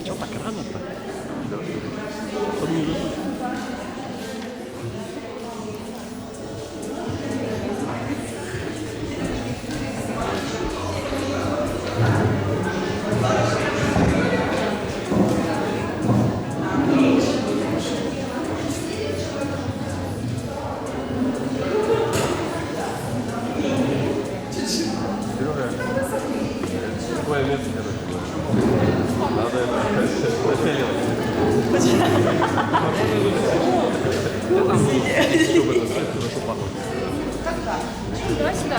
Что так рано-то? Потом не дадут. Такое место, короче. Надо это расстреливать. Я там чтобы это знать, хорошо пахнет. Когда? Давай сюда.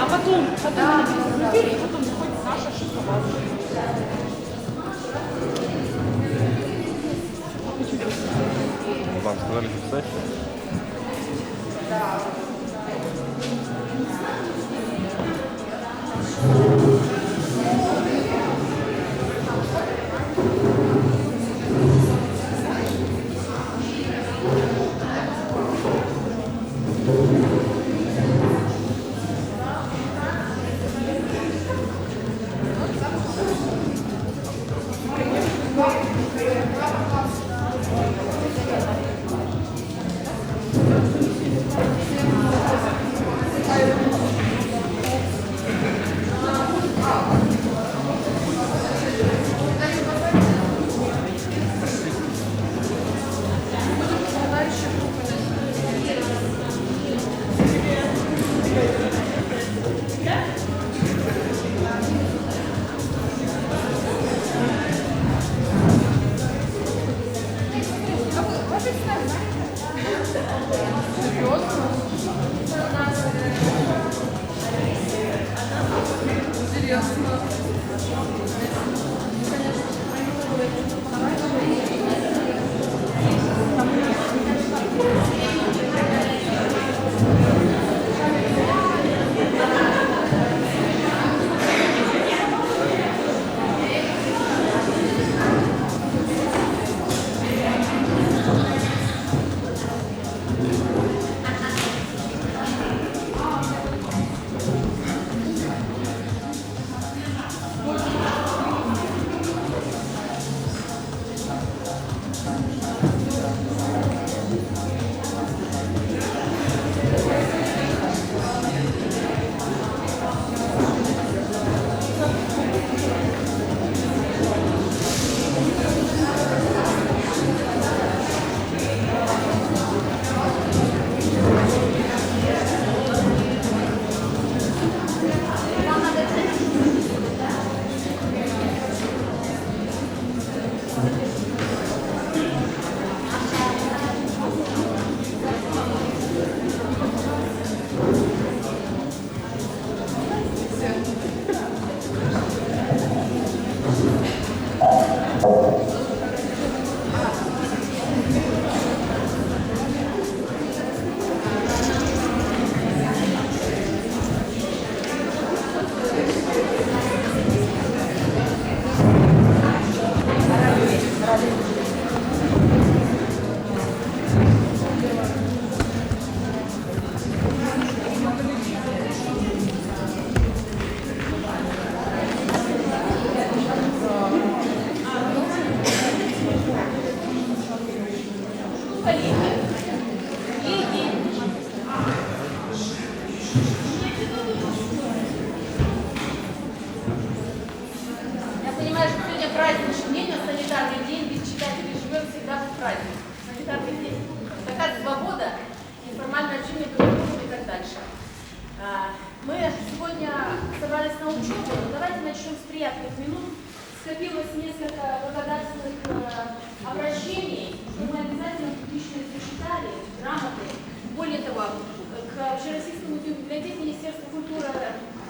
А потом они перезагрузили, и потом выходит наша ошибка. Вам сказали записать? Да. Мы сегодня собрались на учебу, но давайте начнем с приятных минут. Скопилось несколько благодарственных обращений, что мы обязательно публично зачитали, грамоты. Более того, к Общероссийскому библиотеке Министерства культуры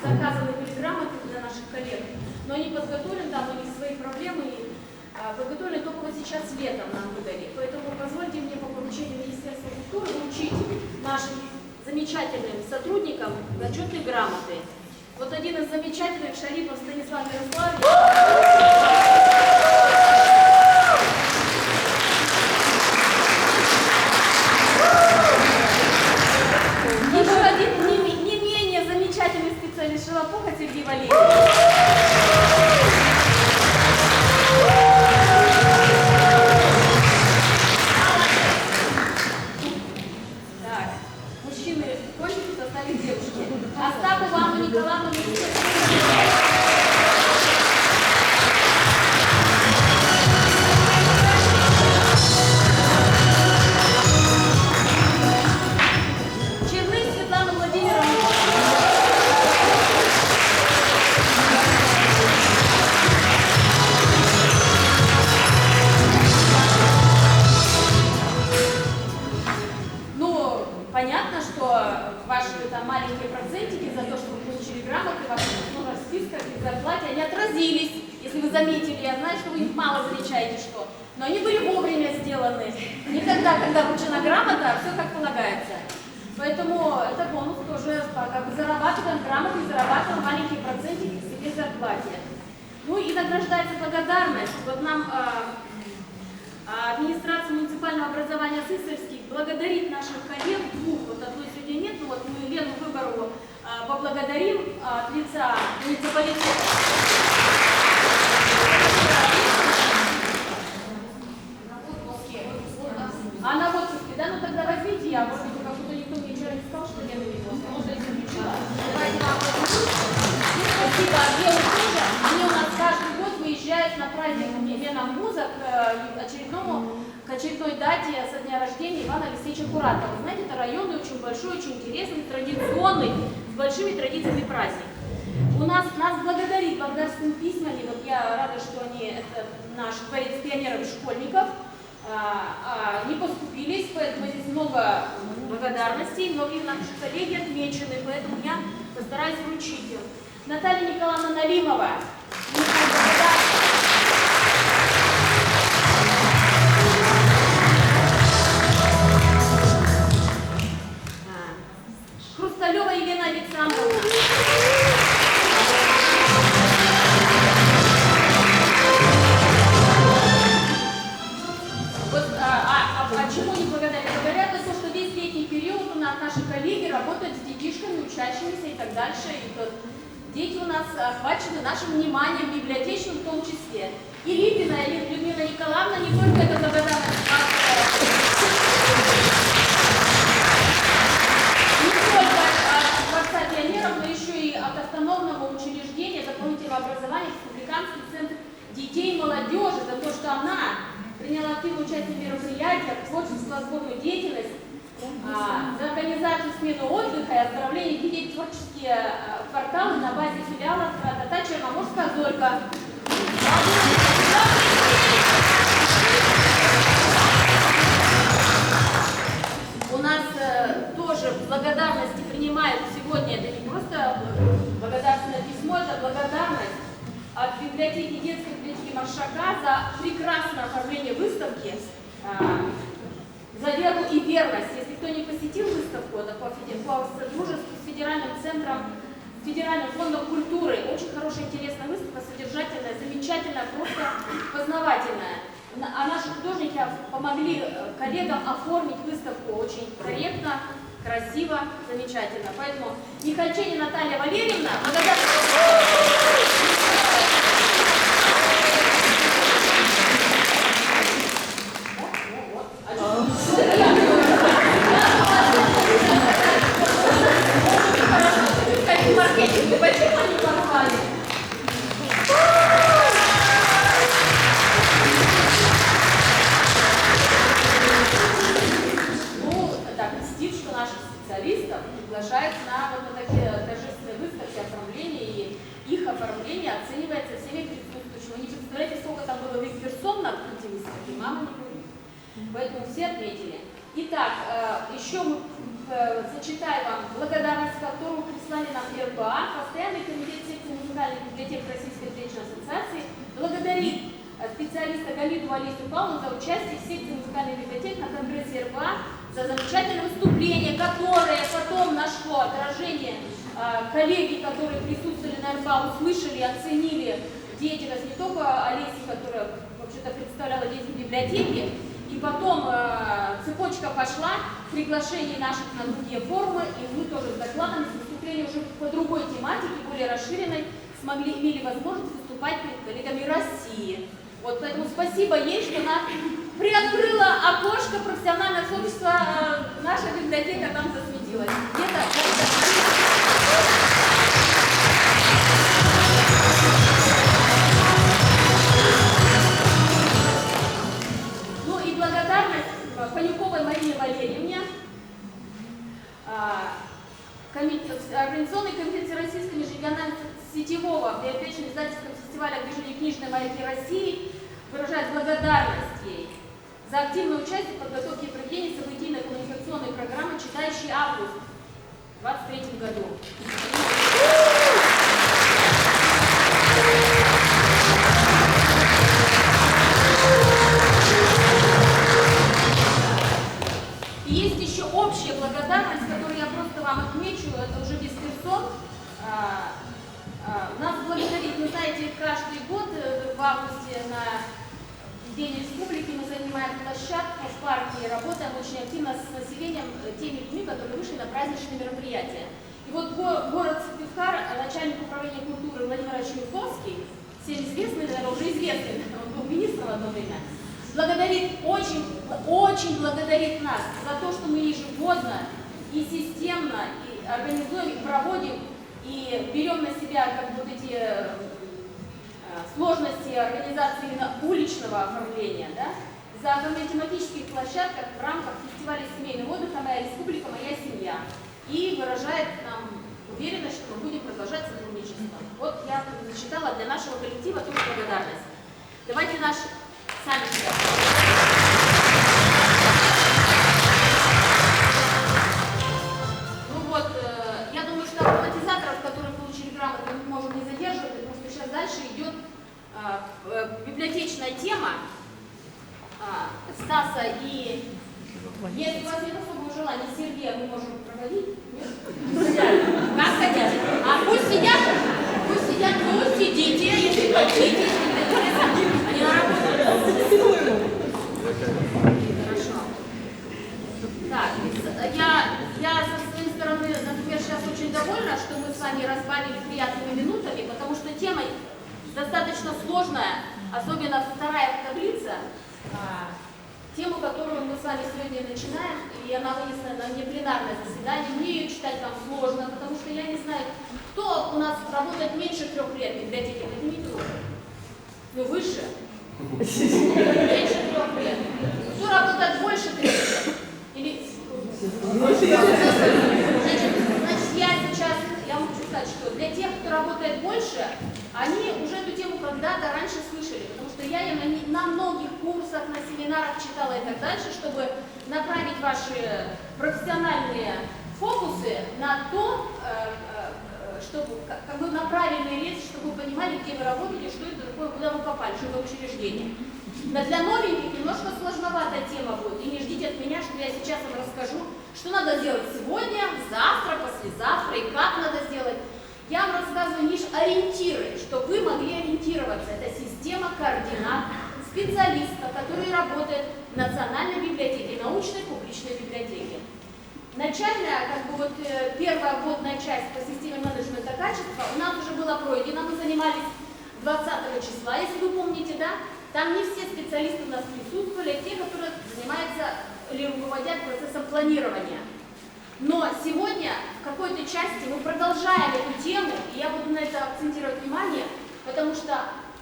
заказаны были грамоты для наших коллег, но они подготовлены, там у них свои проблемы, подготовлены только вот сейчас летом нам выдали. Поэтому позвольте мне по поручению Министерства культуры вручить нашим замечательным сотрудникам почетные грамоты. Вот один из замечательных, Шарипов Станислав Ярославович. Еще один не менее замечательный специалист Шелопуха Сергей Валерьевич. Так, мужчины кончились, остались девушки. Остапу Ивану Николаевну Черных Светлану Владимировну. Ну, понятно, что ваши там маленькие процентики за то, что вы получили грамоты, в ваших списках и зарплате, они отразились. Если вы заметили, я знаю, что вы их мало замечаете, что. Но они были вовремя сделаны. Не тогда, когда вручена грамота, а все как полагается. Поэтому это бонус тоже, как бы зарабатываем грамоты, зарабатываем маленькие процентики к себе зарплате. Ну и награждается благодарность. Вот нам администрация муниципального образования Сысольских благодарит наших коллег двух. Вот одной сегодня нет, но вот мы Лену Выборову поблагодарим от лица муниципалитета. Она в отпуске, да? Ну тогда возьмите, я вроде бы как будто никто мне вчера не сказал, что Лена не была. Может, я исключила. Давайте вам спасибо. Белый тоже. Они у нас каждый год выезжают на праздник Лена Муза к очередной дате со дня рождения Ивана Алексеевича Куратова. Знаете, это районный, очень большой, очень интересный, традиционный, с большими традициями праздник. Нас благодарит благодарственными письмами, вот я рада, что они, это наш дворец пионеров и школьников, не поскупились, поэтому здесь много благодарностей, многие наши коллеги отмечены, поэтому я постараюсь вручить им. Наталья Николаевна Налимова. Хрусталева Елена Александровна. Почему не благодарят? Благодарят за то, что весь летний период у нас наши коллеги работают с детишками, учащимися и так дальше. И вот дети у нас охвачены нашим вниманием, библиотечным в том числе. И Липина Людмила Николаевна не только это благодарность не только от Дворца пионеров, но еще и от автономного учреждения дополнительного образования Республиканский центр детей и молодежи за то, что она приняла активное участие в мероприятиях, творчество, сборную деятельность, за организацию смены отдыха и оздоровление детей, творческие кварталы на базе филиала Тра-та-та Черноморская Зорька. У нас тоже благодарности принимают сегодня, это не просто благодарственное письмо, это благодарность от библиотеки, детской библиотеки Маршака за прекрасное оформление выставки, за веру и верность. Если кто не посетил выставку, это по содружеству с Федеральным центром, Федеральным фондом культуры, очень хорошая, интересная выставка, содержательная, замечательная, просто познавательная. А наши художники помогли коллегам оформить выставку очень корректно, красиво, замечательно. Поэтому Михальченко Наталья Валерьевна, почему они порвали? Ну, так, стиль, что наших специалистов приглашают на вот такие торжественные выставки оформления, и их оформление оценивается всеми присутствующими. Вы не представляете, сколько там было персон на открытии выставки, мама не говорит. Поэтому все отметили. Итак, еще мы зачитаю вам благодарность, которую прислали нам РБА, Постоянный комитет секции музыкальных библиотек Российской Отечественной Ассоциации, благодарит специалиста Галиту Алису Павловну за участие в секции музыкальных библиотек на конгрессе РБА за замечательное выступление, которое потом нашло отражение. Коллеги, которые присутствовали на РБА, услышали, оценили деятельность не только Олеси, которая вообще-то представляла деятельность библиотеки, и потом цепочка пошла, приглашение наших на другие форумы, и мы тоже с докладами, с выступлением уже по другой тематике, более расширенной, имели возможность выступать перед коллегами России. Вот, поэтому спасибо ей, что она приоткрыла окошко профессионального сообщества, наша библиотека там засветилась. Ну и благодарность Панюковой Марине Валерьевне, Организационной конференции Российского межрегионального сетевого библиотечно-издательского фестиваля движения книжной маяки России выражает благодарность ей за активное участие в подготовке и проведении событийной коммуникационной программы «Читающий август» в 2023 году. И есть еще общая благодарность, которую я просто вам отмечу, это уже без персон. Нас благодарит, вы знаете, каждый год в августе на День Республики мы занимаем площадку в парке и работаем очень активно с населением, теми людьми, которые вышли на праздничные мероприятия. И вот город Сыктывкар, начальник управления культуры Владимир Чуйковский, всем известный, наверное, уже известный, он был министром в одно время, благодарит, очень благодарит нас за то, что мы ежегодно и системно и организуем, и проводим, и берем на себя как бы вот эти сложности организации именно уличного оформления, да, за оформление тематических площадках в рамках фестиваля семейного отдыха «Моя республика, моя семья». И выражает нам уверенность, что мы будем продолжать сотрудничество. Вот я зачитала для нашего коллектива тоже благодарность. Давайте наш сами себя. Ну вот, я думаю, что автоматизаторов, которые получили грамоты, мы можем не задерживать, потому что сейчас дальше идет библиотечная тема Стаса и, если у вас нет особого желания, Сергея мы можем проводить. Как хотите. А пусть сидят, вы сидите, если хотите, они на работе. Хорошо. Так, я со своей стороны, например, сейчас очень довольна, что мы с вами разбавили приятными минутами, потому что тема достаточно сложная, особенно вторая таблица, тему, которую мы с вами сегодня начинаем, и она вынесена на непленарное заседание. Мне ее читать там сложно, потому что я не знаю, кто у нас работает меньше 3 лет в библиотеке. Поднимите руку. Ну, выше. Меньше 3 лет. Кто работает больше 3 лет? Или... Значит, я могу сказать, что для тех, кто работает больше, они уже эту тему когда-то раньше слышали, потому что я ее на многих курсах, на семинарах читала и так дальше, чтобы направить ваши профессиональные фокусы на то, чтобы как бы на правильные речи, чтобы вы понимали, где вы работаете, что это такое, куда вы попали, что это учреждение. Но для новеньких немножко сложноватая тема будет, и не ждите от меня, что я сейчас вам расскажу, что надо сделать сегодня, завтра, послезавтра и как надо сделать. Я вам рассказываю лишь ориентиры, чтобы вы могли ориентироваться. Это система координат специалистов, которые работают в Национальной библиотеке, научной публичной библиотеке. Начальная, как бы вот первая вводная часть по системе менеджмента качества у нас уже была пройдена. Мы занимались 20 числа, если вы помните, да? Там не все специалисты у нас присутствовали, а те, которые занимаются или руководят процессом планирования. Но сегодня в какой-то части мы продолжаем эту тему, и я буду на это акцентировать внимание, потому что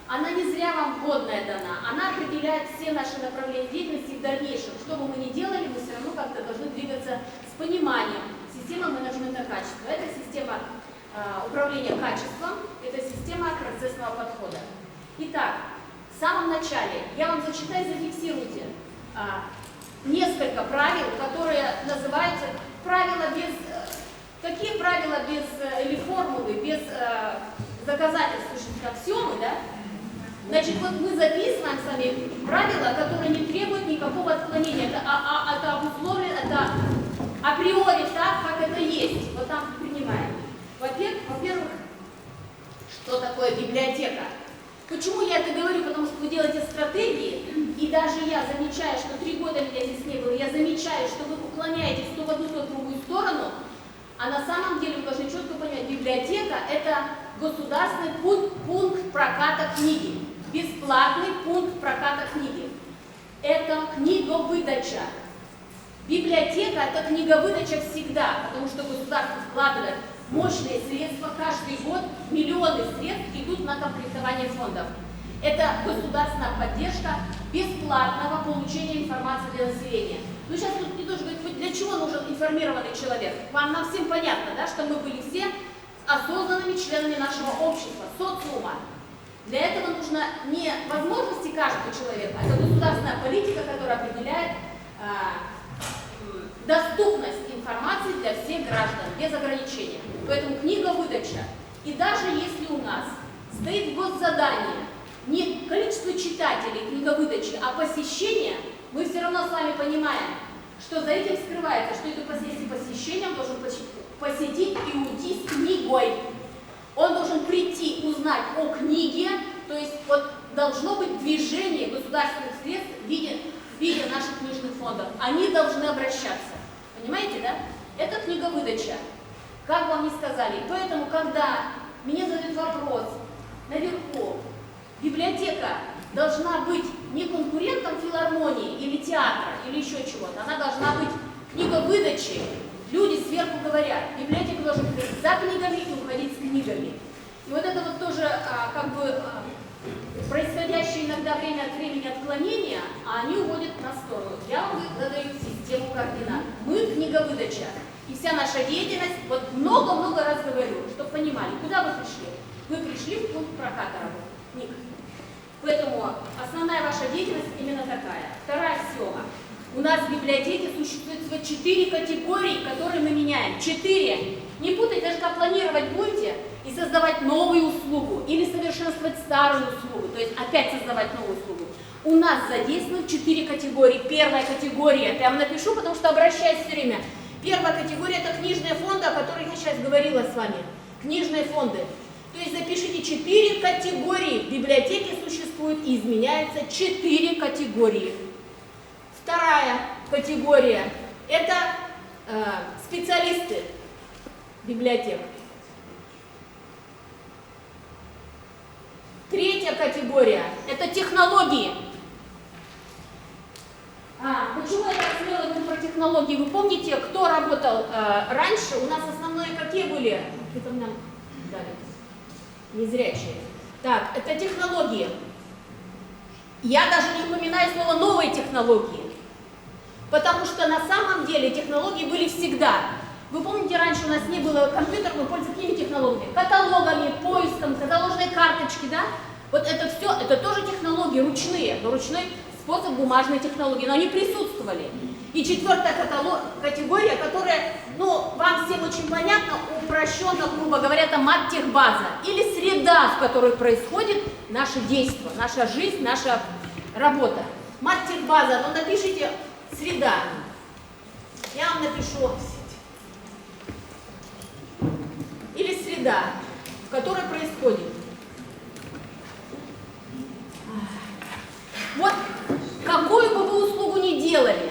она не зря вам вводная дана, она определяет все наши направления деятельности в дальнейшем. Что бы мы ни делали, мы все равно как-то должны двигаться с пониманием. Система менеджмента качества. Это система управления качеством, это система процессного подхода. Итак, в самом начале я вам зачитаю и зафиксируйте несколько правил, которые называются правила без... Какие правила без или формулы, без доказательств, аксиомы, да? Значит, вот мы записываем с вами правила, которые не требуют никакого отклонения. Это априори так, как это есть. Вот там принимаем. Во-первых, что такое библиотека? Почему я это говорю? Потому что вы делаете стратегии, и даже я замечаю, что 3 года меня здесь не было, я замечаю, что вы уклоняетесь то в одну, то в другую сторону, а на самом деле вы должны четко понять, библиотека – это государственный пункт проката книги, бесплатный пункт проката книги. Это книговыдача. Библиотека – это книговыдача всегда, потому что государство вкладывает мощные средства, каждый год миллионы средств идут на комплектование фондов. Это государственная поддержка бесплатного получения информации для населения. Ну сейчас тут не тоже говорить, для чего нужен информированный человек? Вам нам всем понятно, да, что мы были все осознанными членами нашего общества, социума. Для этого нужно не возможности каждого человека, а это государственная политика, которая определяет доступность информации для всех граждан, без ограничения. Поэтому книговыдача. И даже если у нас стоит госзадание не количество читателей книговыдачи, а посещение, мы все равно с вами понимаем, что за этим скрывается, что это посещение он должен посетить и уйти с книгой. Он должен прийти, узнать о книге, то есть вот должно быть движение государственных средств в виде наших книжных фондов. Они должны обращаться. Понимаете, да? Это книговыдача. Как вам не сказали. Поэтому, когда мне задают вопрос наверху, библиотека должна быть не конкурентом филармонии или театра, или еще чего-то. Она должна быть книговыдачей. Люди сверху говорят, библиотека должна быть за книгами и уходить с книгами. И вот это вот тоже происходящее иногда время от времени отклонения, они уводят на сторону. Я вам задаю систему координат. Мы книговыдача. И вся наша деятельность, вот много-много раз говорю, чтобы понимали, куда вы пришли. Вы пришли в пункт проката книг. Поэтому основная ваша деятельность именно такая. Вторая аксиома. У нас в библиотеке существует 4 категории, которые мы меняем. 4. Не путайте, даже как планировать будете и создавать новую услугу или совершенствовать старую услугу, то есть опять создавать новую услугу. У нас задействованы 4 категории. Первая категория, я вам напишу, потому что обращаюсь все время. Первая категория – это книжные фонды, о которых я сейчас говорила с вами. Книжные фонды. То есть запишите 4 категории. В библиотеке существует и изменяется 4 категории. Вторая категория – это специалисты библиотек. Третья категория – это технологии. Почему я так смело говорю про технологии? Вы помните, кто работал раньше? У нас основные какие были? Это нам дали. Незрячие. Так, это технологии. Я даже не упоминаю слово «новые технологии». Потому что на самом деле технологии были всегда. Вы помните, раньше у нас не было компьютеров, мы пользовались какими технологиями? Каталогами, поиском, каталожные карточки, да? Вот это все, это тоже технологии ручные, но ручной способ бумажной технологии, но они присутствовали. И четвертая категория, которая, ну, вам всем очень понятно, упрощенно, грубо говоря, это маттехбаза или среда, в которой происходит наше действие, наша жизнь, наша работа. Маттехбаза, ну напишите среда. Я вам напишу. Или среда, в которой происходит. Вот какую бы вы услугу ни делали,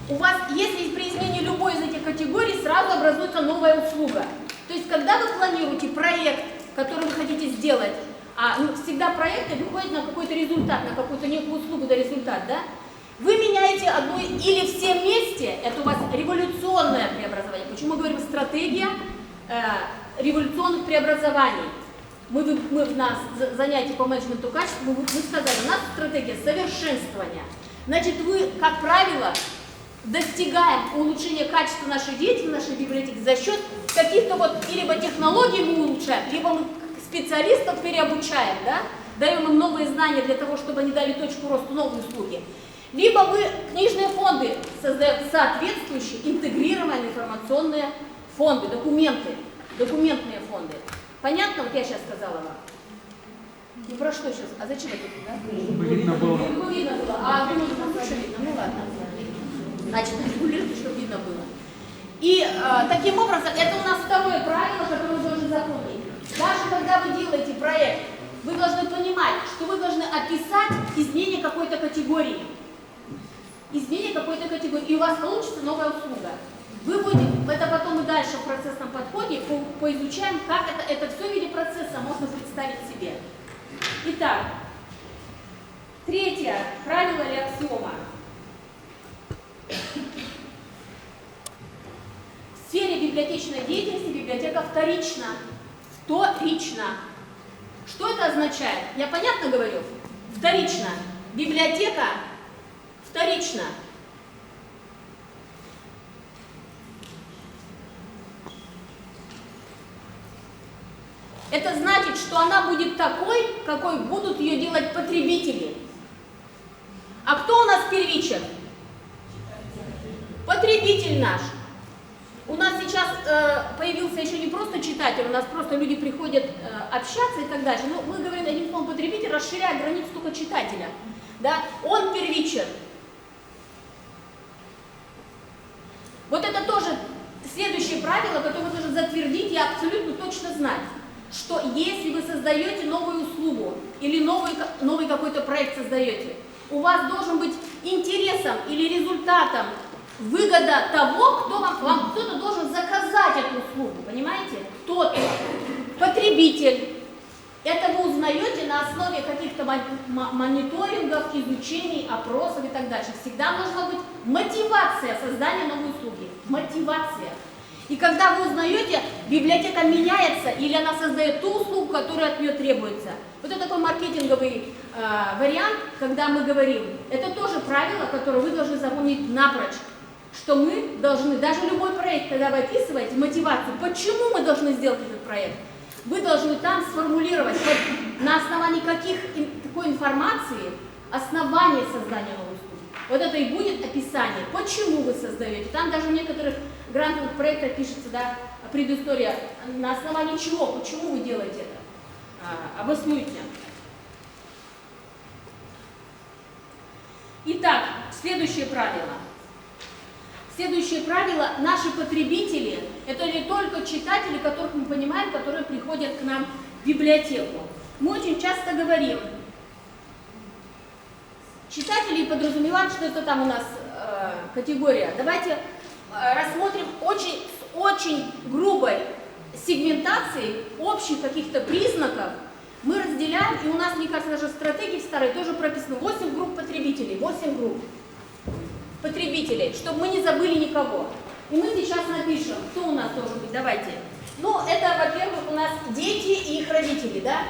у вас, если при изменении любой из этих категорий, сразу образуется новая услуга. То есть, когда вы планируете проект, который вы хотите сделать, всегда проекты выходят на какой-то результат, на какую-то некую услугу, да, результат, да? Вы меняете одну или все вместе, это у вас революционное преобразование. Почему мы говорим стратегия революционных преобразований? Мы в нас занятии по менеджменту качества, мы сказали, у нас стратегия совершенствования. Значит, вы, как правило, достигаем улучшения качества нашей деятельности, нашей библиотеки за счет каких-то вот, либо технологий мы улучшаем, либо мы специалистов переобучаем, да? Даем им новые знания для того, чтобы они дали точку роста, новые услуги. Либо вы книжные фонды создаете соответствующие интегрированные информационные фонды, документные фонды. Понятно, вот я сейчас сказала вам? Ну про что сейчас? А зачем это? Да? Чтобы видно было. Чтобы видно было. А думаю, там тоже видно. Ну ладно. Значит, регулируйте, чтобы видно было. И таким образом, это у нас второе правило, которое вы должны запомнить. Даже когда вы делаете проект, вы должны понимать, что вы должны описать изменение какой-то категории. Изменение какой-то категории, и у вас получится новая услуга. Вы будете, это потом и дальше в процессном подходе поизучаем, как это все в виде процесса можно представить себе. Итак, третье правило или аксиома. В сфере библиотечной деятельности библиотека вторична. Вторична. Что это означает? Я понятно говорю? Вторична. Библиотека вторична. Это значит, что она будет такой, какой будут ее делать потребители. А кто у нас первичен? Потребитель наш. У нас сейчас появился еще не просто читатель, у нас просто люди приходят общаться и так дальше. Но мы говорим одним словом потребитель, расширяя границу только читателя. Да? Он первичен. Вот это тоже следующее правило, которое вы должны затвердить и абсолютно точно знать, что если вы создаете новую услугу или новый какой-то проект создаете, у вас должен быть интересом или результатом выгода того, кто вам кто-то должен заказать эту услугу, понимаете? Кто-то, потребитель. Это вы узнаете на основе каких-то мониторингов, изучений, опросов и так дальше. Всегда должна быть мотивация создания новой услуги. Мотивация. И когда вы узнаете, библиотека меняется или она создает ту услугу, которая от нее требуется. Вот это такой маркетинговый вариант, когда мы говорим. Это тоже правило, которое вы должны запомнить напрочь. Что мы должны, даже любой проект, когда вы описываете мотивацию, почему мы должны сделать этот проект, вы должны там сформулировать на основании какой информации основание создания новой услуги. Вот это и будет описание, почему вы создаете. Там даже в некоторых грантовых проектах пишется, да, предыстория, на основании чего, почему вы делаете это. Обоснуйте. Итак, следующее правило. Следующее правило, наши потребители, это не только читатели, которых мы понимаем, которые приходят к нам в библиотеку. Мы очень часто говорим, читатели подразумевают, что это там у нас категория. Давайте рассмотрим очень грубой сегментацией общих каких-то признаков. Мы разделяем, и у нас, мне кажется, даже в стратегии в старой тоже прописано 8 групп потребителей, 8 групп потребителей, чтобы мы не забыли никого. И мы сейчас напишем, кто у нас должен быть, давайте. Ну, это, во-первых, у нас дети и их родители, да?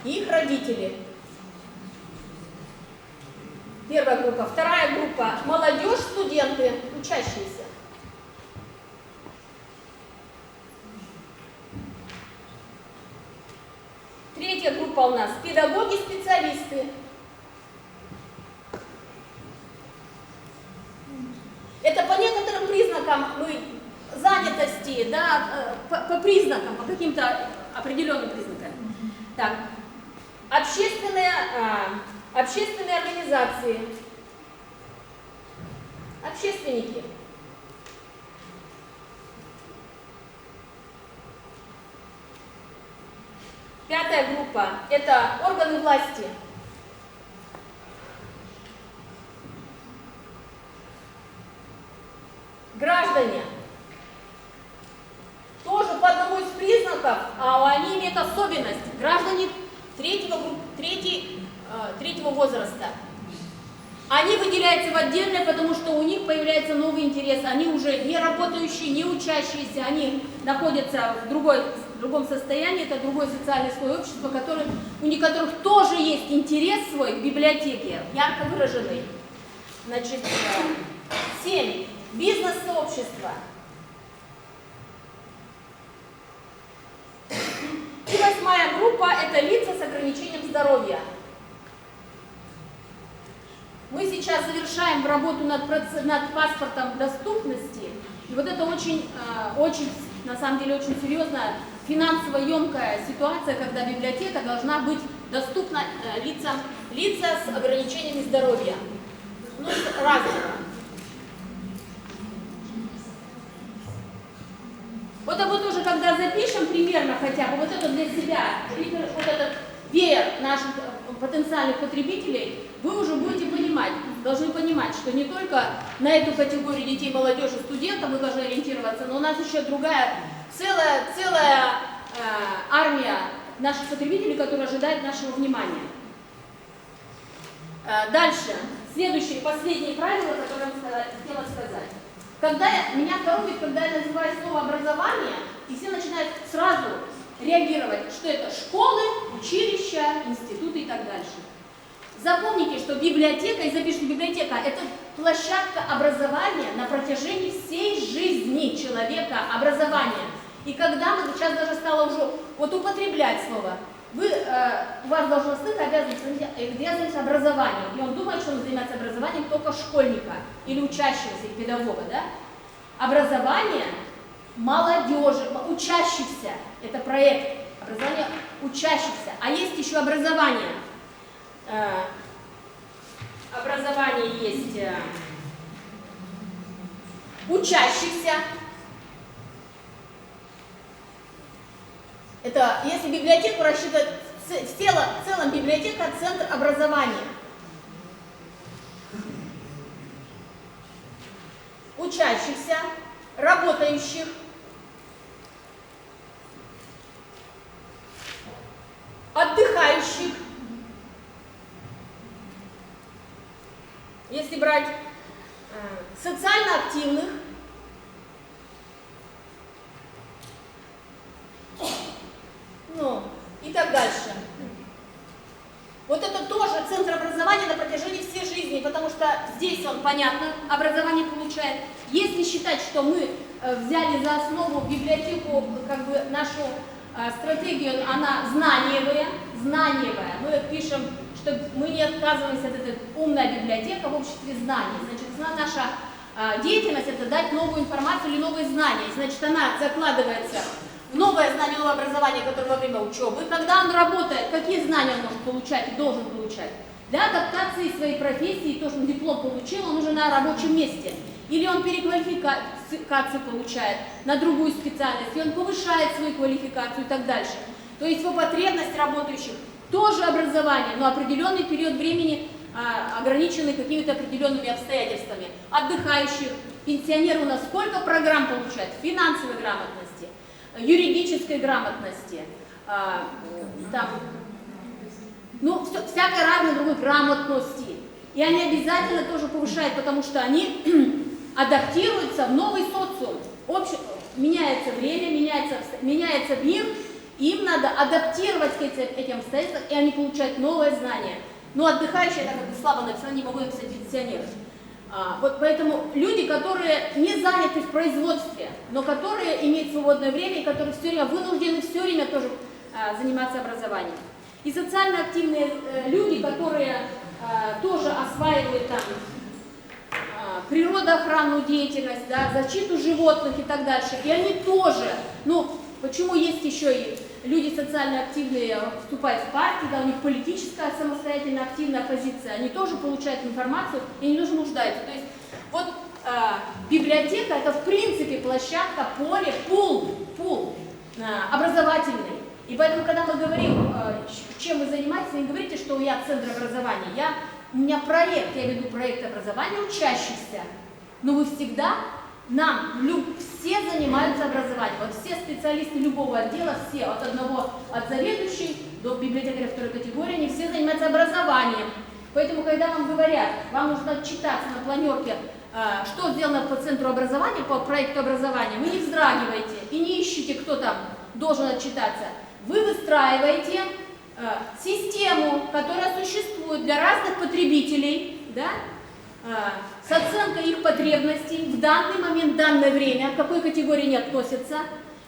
Их родители. Первая группа. Вторая группа – молодежь, студенты, учащиеся. Третья группа у нас – педагоги, специалисты. Это по некоторым признакам занятости, да, по признакам, по каким-то определенным признакам. Так, общественные организации, общественники. Пятая группа – это органы власти. Граждане. Тоже по одному из признаков, они имеют особенность. Граждане третьего возраста. Они выделяются в отдельное, потому что у них появляется новый интерес. Они уже не работающие, не учащиеся, они находятся в другом состоянии, это другой социальный слой общества, у которых тоже есть интерес свой к библиотеке, ярко выраженный. Значит, 7. Бизнес-сообщество. И 8-я группа – это лица с ограничением здоровья. Мы сейчас завершаем работу над паспортом доступности. И вот это очень, на самом деле, очень серьезная финансово емкая ситуация, когда библиотека должна быть доступна лица с ограничениями здоровья. Ну, разного. Вот тоже, когда запишем примерно хотя бы вот это для себя, вот этот веер наших потенциальных потребителей, вы уже будете понимать, должны понимать, что не только на эту категорию детей, молодежи, студентов мы должны ориентироваться, но у нас еще другая, целая армия наших потребителей, которые ожидают нашего внимания. Дальше. Следующее, последнее правило, которое я хотела сказать. Меня коробит, когда я называю слово образование, и все начинают сразу реагировать, что это школы, училища, институты и так дальше. Запомните, что библиотека, и запишите, библиотека – это площадка образования на протяжении всей жизни человека, образования. И когда мы сейчас даже стало уже употреблять слово, у вас должно быть обязанность образования. И он думает, что он занимается образованием только школьника или учащегося, или педагога. Да? Образование молодежи, учащихся. Это проект образования учащихся. А есть еще образование. Образование есть учащихся. Это если библиотеку рассчитывать, в целом библиотека – центр образования. Учащихся, работающих, отдыхающих. Если брать социально активных, и так дальше. Вот это тоже центр образования на протяжении всей жизни, потому что здесь он, понятно, образование получает. Если считать, что мы взяли за основу библиотеку, нашу стратегию, она знаниевая, мы пишем, что мы не отказываемся от этой умной библиотеки в обществе знаний. Значит, наша деятельность – это дать новую информацию или новые знания. Значит, она закладывается новое знание, новое образование, которое во время учебы. Когда он работает, какие знания он может получать и должен получать? Для адаптации своей профессии, то, что он диплом получил, он уже на рабочем месте. Или он переквалификацию получает на другую специальность, и он повышает свою квалификацию и так дальше. То есть его потребность работающих тоже образование, но определенный период времени ограниченный какими-то определенными обстоятельствами. Отдыхающих, пенсионеры у нас сколько программ получают? Финансовой грамотности, юридической грамотности, всякой разной другой грамотности. И они обязательно тоже повышают, потому что они адаптируются в новый социум. Меняется время, меняется мир, им надо адаптировать к этим обстоятельствам, и они получают новые знания. Но отдыхающие, это слабо написано, не могу написать пенсионеры. Поэтому люди, которые не заняты в производстве, но которые имеют свободное время и которые все время вынуждены все время тоже заниматься образованием. И социально активные люди, которые тоже осваивают природоохранную деятельность, защиту животных и так дальше. И они тоже, почему есть еще и люди социально активные вступают в партии, у них политическая самостоятельно активная позиция, они тоже получают информацию и не нуждаются. То есть библиотека – это в принципе площадка, поле, пул образовательный. И поэтому, когда мы говорим, чем вы занимаетесь, вы не говорите, что я центр образования, у меня проект, я веду проект образования учащихся, но вы всегда, все занимаются образованием, все специалисты любого отдела, все, от заведующей до библиотекаря второй категории, они все занимаются образованием. Поэтому, когда вам говорят, вам нужно отчитаться на планерке, что сделано по центру образования, по проекту образования, вы не вздрагиваете и не ищете, кто там должен отчитаться. Вы выстраиваете систему, которая существует для разных потребителей, с оценкой их потребностей в данный момент, в данное время, к какой категории они относятся,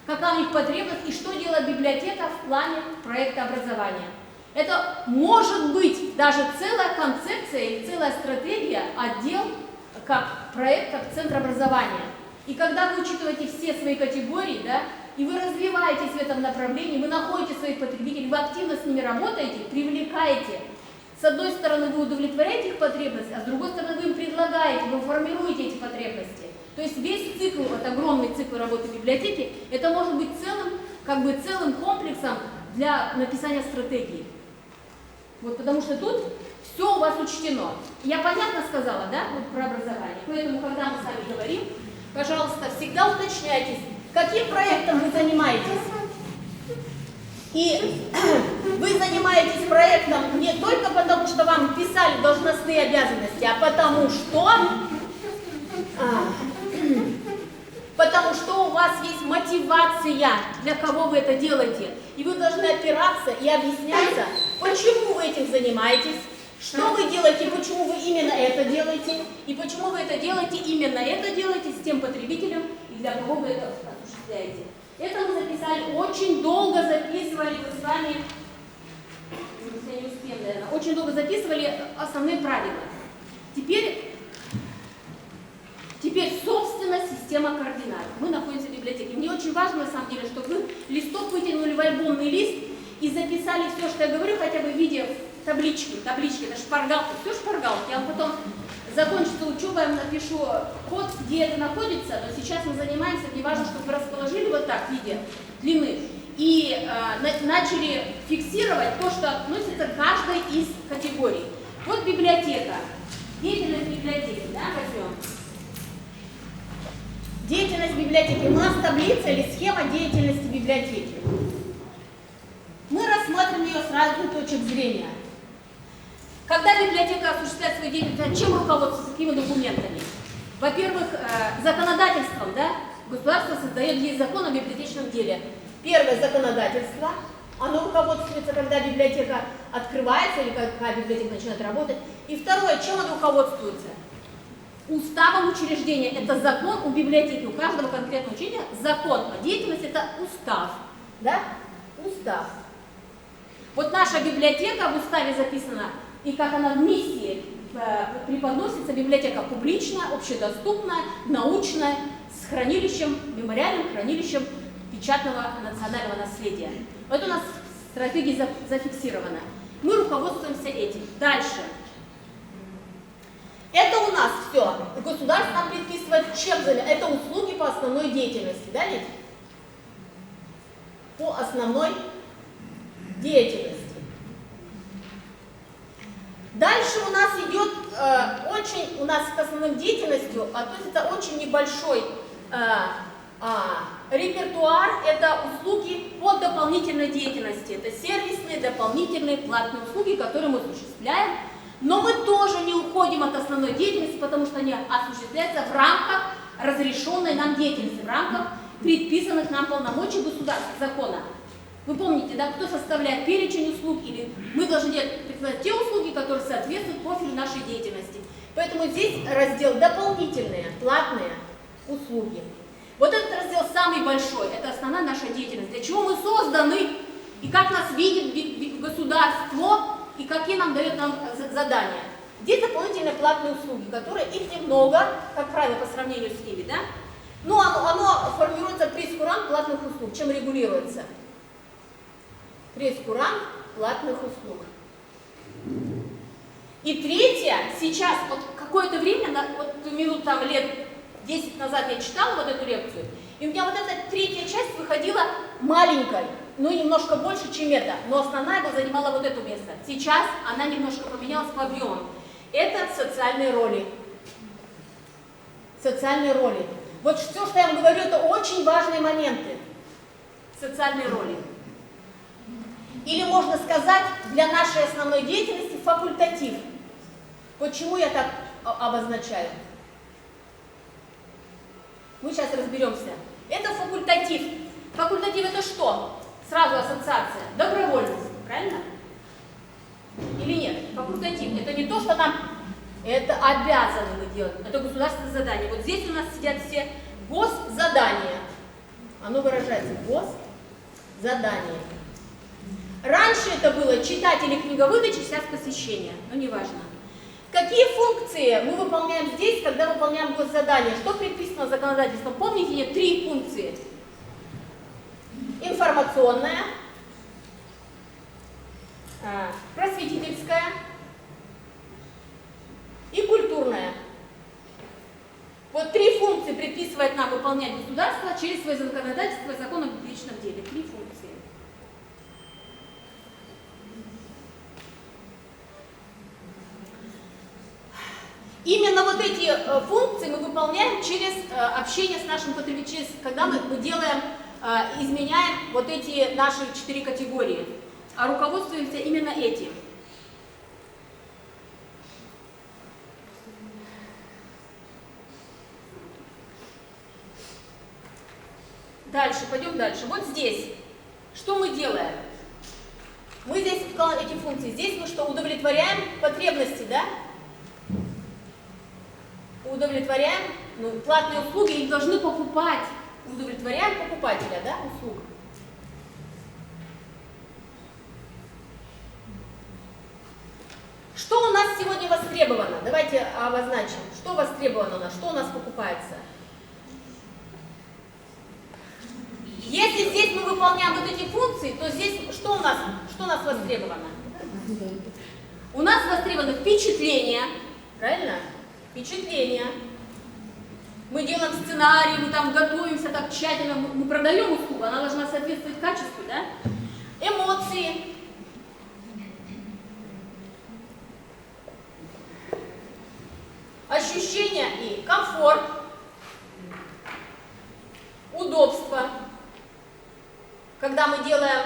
какая у них потребность и что делает библиотека в плане проекта образования. Это может быть даже целая концепция или целая стратегия, отдел как проект, как центр образования. И когда вы учитываете все свои категории, и вы развиваетесь в этом направлении, вы находите своих потребителей, вы активно с ними работаете, привлекаете. С одной стороны, вы удовлетворяете их потребности, а с другой стороны, вы им предлагаете, вы формируете эти потребности. То есть весь цикл, вот огромный цикл работы библиотеки, это может быть целым комплексом для написания стратегии. Вот потому что тут все у вас учтено. Я понятно сказала, да, вот про образование. Поэтому, когда мы с вами говорим, пожалуйста, всегда уточняйтесь, каким проектом вы занимаетесь. И вы занимаетесь проектом не только потому, что вам писали должностные обязанности, а потому что у вас есть мотивация, для кого вы это делаете. И вы должны опираться и объясняться, почему вы этим занимаетесь, что вы делаете, почему вы именно это делаете, и почему вы это делаете, именно это делаете с тем потребителем, и для кого вы это осуществляете. Это мы записали, очень долго записывали, вы с вами, я не успею, наверное, очень долго записывали основные правила. Теперь, собственно, система координат. Мы находимся в библиотеке. Мне очень важно, на самом деле, чтобы вы листок вытянули в альбомный лист и записали все, что я говорю, хотя бы в виде таблички, это шпаргалки, все шпаргалки. Я вам потом закончится учеба, я вам напишу код, где это находится, но сейчас мы занимаемся, мне важно, чтобы вы расположили вот так в виде длины и начали фиксировать то, что относится к каждой из категорий. Вот библиотека, деятельность библиотеки, да, возьмем. Деятельность библиотеки. У нас таблица или схема деятельности библиотеки. Мы рассмотрим ее с разных точек зрения. Когда библиотека осуществляет свою деятельность, чем руководствуется, какими документами? Во-первых, законодательством, да? Государство создает, есть закон о библиотечном деле. Первое — законодательство. Оно руководствуется, когда библиотека открывается или когда библиотека начинает работать. И второе, чем оно руководствуется? Уставом учреждения. Это закон у библиотеки, у каждого конкретного учреждения. Закон о деятельности — это устав. Да? Устав. Вот наша библиотека в уставе записана, и как она в миссии преподносится: библиотека публичная, общедоступная, научная, с хранилищем, мемориальным хранилищем печатного национального наследия. Вот у нас в стратегии зафиксировано. Мы руководствуемся этим. Дальше. Это у нас все. Государство нам предписывает, чем заняться. Это услуги по основной деятельности, да, нет? По основной деятельности. Дальше у нас идет у нас к основным деятельностью относится очень небольшой репертуар. Это услуги по дополнительной деятельности. Это сервисные, дополнительные, платные услуги, которые мы осуществляем. Но мы тоже не уходим от основной деятельности, потому что они осуществляются в рамках разрешенной нам деятельности, в рамках предписанных нам полномочий государства, закона. Вы помните, да, кто составляет перечень услуг, или мы должны делать те услуги, которые соответствуют профилю нашей деятельности. Поэтому здесь раздел дополнительные, платные услуги. Вот этот раздел самый большой, это основная наша деятельность. Для чего мы созданы, и как нас видит государство, и какие нам дает задания. Здесь дополнительные платные услуги, которые их немного, как правило, по сравнению с ними, да? Но оно формируется прейскурант платных услуг. Чем регулируется? Прейскурант платных услуг. И третье, сейчас, вот какое-то время, вот минут там лет 10 назад я читала вот эту лекцию, и у меня вот эта третья часть выходила маленькой, ну немножко больше, чем это, но основная занимала вот это место. Сейчас она немножко поменялась по объемам. Это социальные роли. Социальные роли. Вот все, что я вам говорю, это очень важные моменты. Социальные роли. Или можно сказать, для нашей основной деятельности факультатив. Почему я так обозначаю? Мы сейчас разберемся. Это факультатив. Факультатив это что? Сразу ассоциация. Добровольность. Правильно? Или нет? Факультатив. Это не то, что нам... Это обязаны мы делать. Это государственное задание. Вот здесь у нас сидят все госзадания. Оно выражается госзадание. Раньше это было читать или книговыдача, сейчас посещение. Но не важно. Какие функции мы выполняем здесь, когда выполняем госзадание? Что предписано законодательством? Помните, нет, 3 функции. Информационная, просветительская и культурная. Вот 3 функции предписаны предписывает нам выполнять государство через свое законодательство и закон о публичном деле. 3 функции. Именно вот эти функции мы выполняем через общение с нашим потребителем, когда мы делаем, изменяем вот эти наши 4 категории, а руководствуемся именно этим. Дальше, пойдем дальше. Вот здесь, что мы делаем? Мы здесь эти функции, здесь мы что, удовлетворяем потребности, да? Удовлетворяем, платные услуги, их должны покупать. Удовлетворяем покупателя, да, услуг. Что у нас сегодня востребовано? Давайте обозначим, что востребовано у нас, что у нас покупается. Если здесь мы выполняем вот эти функции, то здесь что у нас востребовано? У нас востребовано впечатление, правильно? Впечатление. Мы делаем сценарий, мы там готовимся так тщательно, мы продаем услугу, она должна соответствовать качеству, да? Эмоции. Ощущения и комфорт. Удобство. Когда мы делаем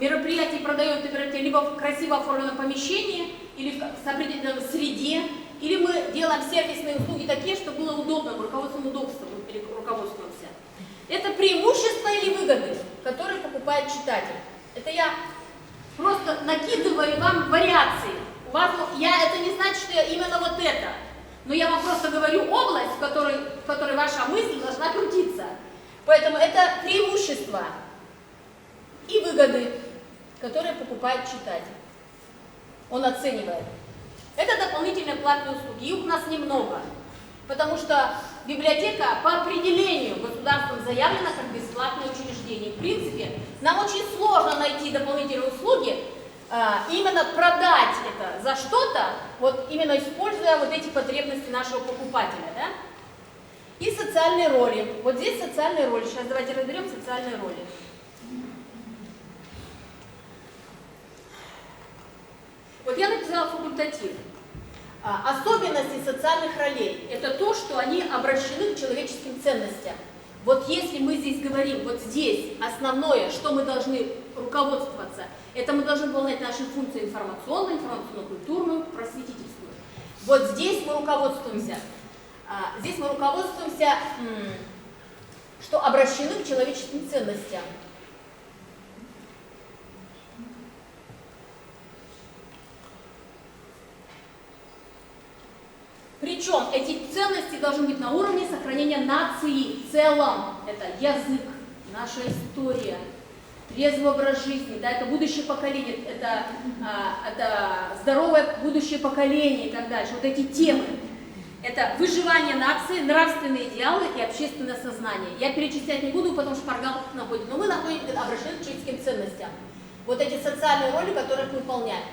мероприятие, продаем это мероприятие либо в красиво оформленном помещении, или в определенной среде, или мы делаем сервисные услуги такие, чтобы было удобно, руководством удобством или руководствуемся. Это преимущества или выгоды, которые покупает читатель. Это я просто накидываю вам вариации. Это не значит, что именно вот это. Но я вам просто говорю область, в которой ваша мысль должна крутиться. Поэтому это преимущества и выгоды, которые покупает читатель. Он оценивает. Это дополнительные платные услуги. Их у нас немного. Потому что библиотека по определению государством заявлена как бесплатное учреждение. В принципе, нам очень сложно найти дополнительные услуги, именно продать это за что-то, вот именно используя вот эти потребности нашего покупателя, да? И социальные роли. Вот здесь социальные роли. Сейчас давайте разберем социальные роли. Вот я написала факультатив. Особенности социальных ролей – это то, что они обращены к человеческим ценностям. Вот если мы здесь говорим, вот здесь основное, что мы должны руководствоваться, это мы должны выполнять наши функции информационную, информационно-культурную, просветительскую. Вот здесь мы руководствуемся, что обращены к человеческим ценностям. Причем эти ценности должны быть на уровне сохранения нации в целом. Это язык, наша история, трезвый образ жизни, да, это будущее поколение, это здоровое будущее поколение и так дальше. Вот эти темы. Это выживание нации, нравственные идеалы и общественное сознание. Я перечислять не буду, потому что шпаргалка находится. Но мы обращены к человеческим ценностям. Вот эти социальные роли, которые мы выполняем.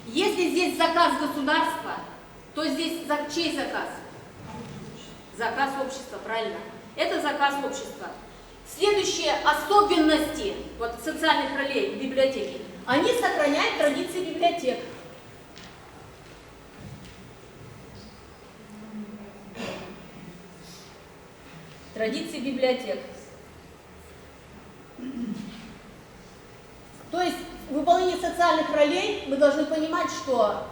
Если здесь заказ государства, то здесь чей заказ? Заказ общества, правильно. Это заказ общества. Следующие особенности вот, социальных ролей в библиотеке. Они сохраняют традиции библиотек. Традиции библиотек. То есть в выполнении социальных ролей мы должны понимать, что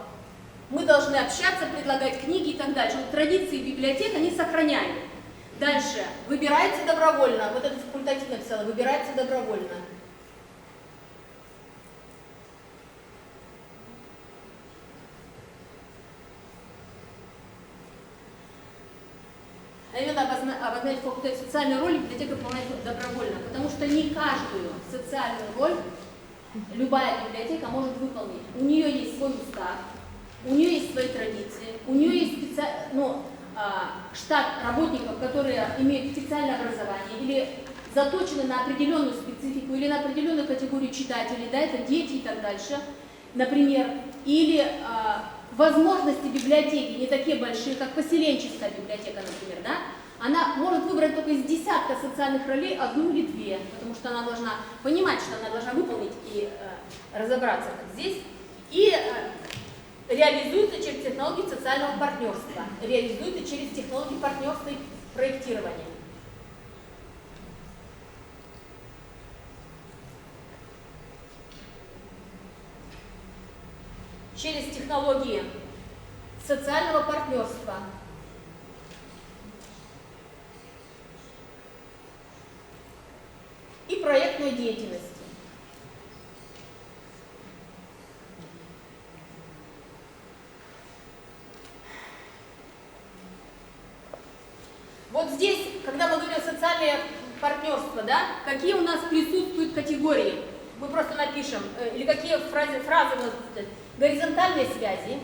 мы должны общаться, предлагать книги и так дальше. Вот традиции библиотек, они сохраняют. Дальше. Выбирается добровольно. Вот это факультатив написала. Выбирается добровольно. А именно обозначить факультатив социальную роль библиотека выполняет добровольно. Потому что не каждую социальную роль любая библиотека может выполнить. У нее есть свой устав. У нее есть свои традиции, у нее есть штат работников, которые имеют специальное образование или заточены на определенную специфику или на определенную категорию читателей, да, это дети и так дальше, например, или возможности библиотеки не такие большие, как поселенческая библиотека, например, да, Она может выбрать только из десятка социальных ролей одну или две, потому что она должна понимать, что она должна выполнить и разобраться как здесь. И реализуется через технологии социального партнерства, реализуется через технологии партнерства и проектирования. Через технологии социального партнерства. И проектной деятельности. Вот здесь, когда мы говорим социальное партнерство, да, какие у нас присутствуют категории? Мы просто напишем, или какие фразы у нас будут. Горизонтальные связи,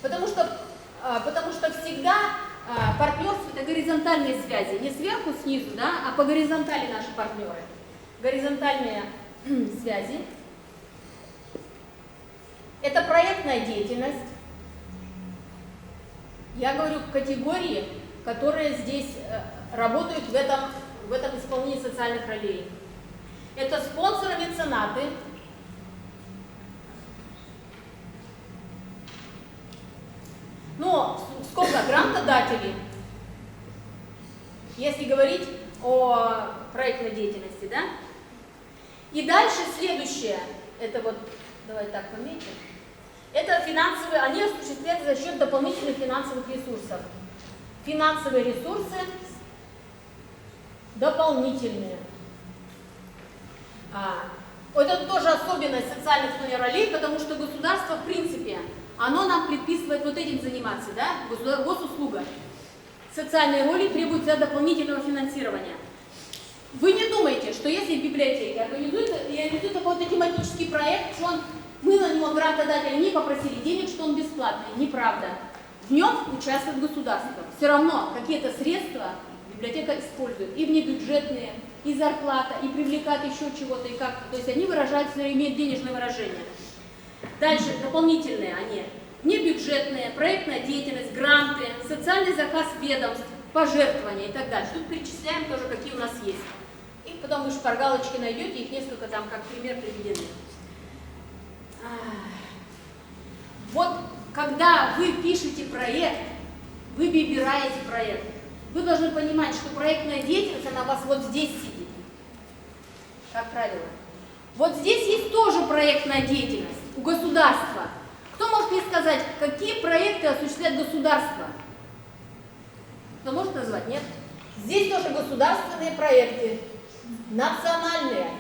потому что всегда партнерство — это горизонтальные связи, не сверху снизу, да, а по горизонтали наши партнеры. Горизонтальные связи. Это проектная деятельность. Я говорю категории, которые здесь работают в этом исполнении социальных ролей. Это спонсоры-меценаты. Но сколько грантодателей, если говорить о проектной деятельности, да? И дальше следующее, это вот, давай так пометим, это финансовые, они осуществляются за счет дополнительных финансовых ресурсов. Финансовые ресурсы дополнительные. Это тоже особенность социальных ролей, потому что государство, в принципе, оно нам предписывает вот этим заниматься, да, госуслуга. Социальные роли требуют дополнительного финансирования. Вы не думайте, что если в библиотеке реализуется какой-то тематический проект, что мы на него грантодателя не попросили денег, что он бесплатный. Неправда. В нем участвует государство. Все равно какие-то средства библиотека использует. И внебюджетные, и зарплата, и привлекает еще чего-то, и как-то. То есть они выражаются, имеют денежное выражение. Дальше дополнительные они. Внебюджетные, проектная деятельность, гранты, социальный заказ ведомств, пожертвования и так дальше. Тут перечисляем тоже, какие у нас есть. И потом вы шпаргалочки найдете, их несколько там как пример приведены. Вот когда вы пишете проект, вы выбираете проект, вы должны понимать, что проектная деятельность, она у вас вот здесь сидит, как правило. Вот здесь есть тоже проектная деятельность у государства. Кто может мне сказать, какие проекты осуществляет государство? Кто может назвать? Нет? Здесь тоже государственные проекты, национальные.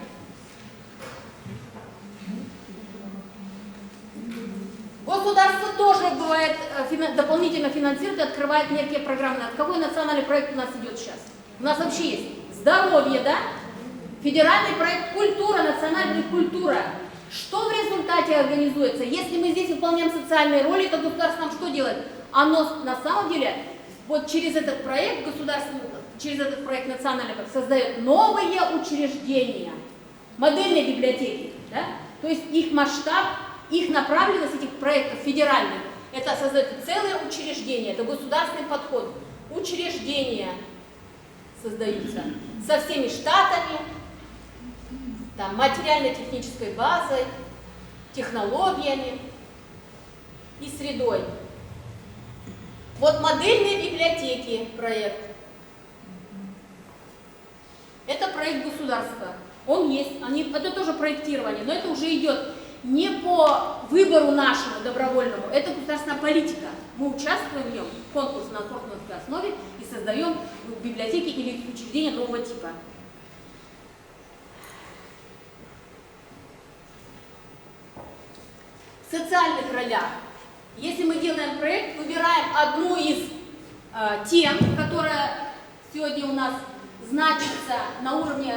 Государство тоже бывает дополнительно финансирует и открывает некие программы. Какой национальный проект у нас идет сейчас? У нас вообще есть здоровье, да? Федеральный проект культура, национальная культура. Что в результате организуется? Если мы здесь выполняем социальные роли, то государство нам что делает? Оно на самом деле вот через этот проект государственный, через этот проект национальный создает новые учреждения, модельные библиотеки, да? То есть их масштаб, их направленность этих проектов федеральных, это создает целые учреждения, это государственный подход. Учреждения создаются со всеми штатами, там, материально-технической базой, технологиями и средой. Вот модельные библиотеки проект. Это проект государства. Он есть, это тоже проектирование, но это уже идет не по выбору нашему добровольному, это государственная политика. Мы участвуем в нем, конкурс на конкурсной основе, и создаем библиотеки или учреждения нового типа. В социальных ролях, если мы делаем проект, выбираем одну из тем, которая сегодня у нас значится на уровне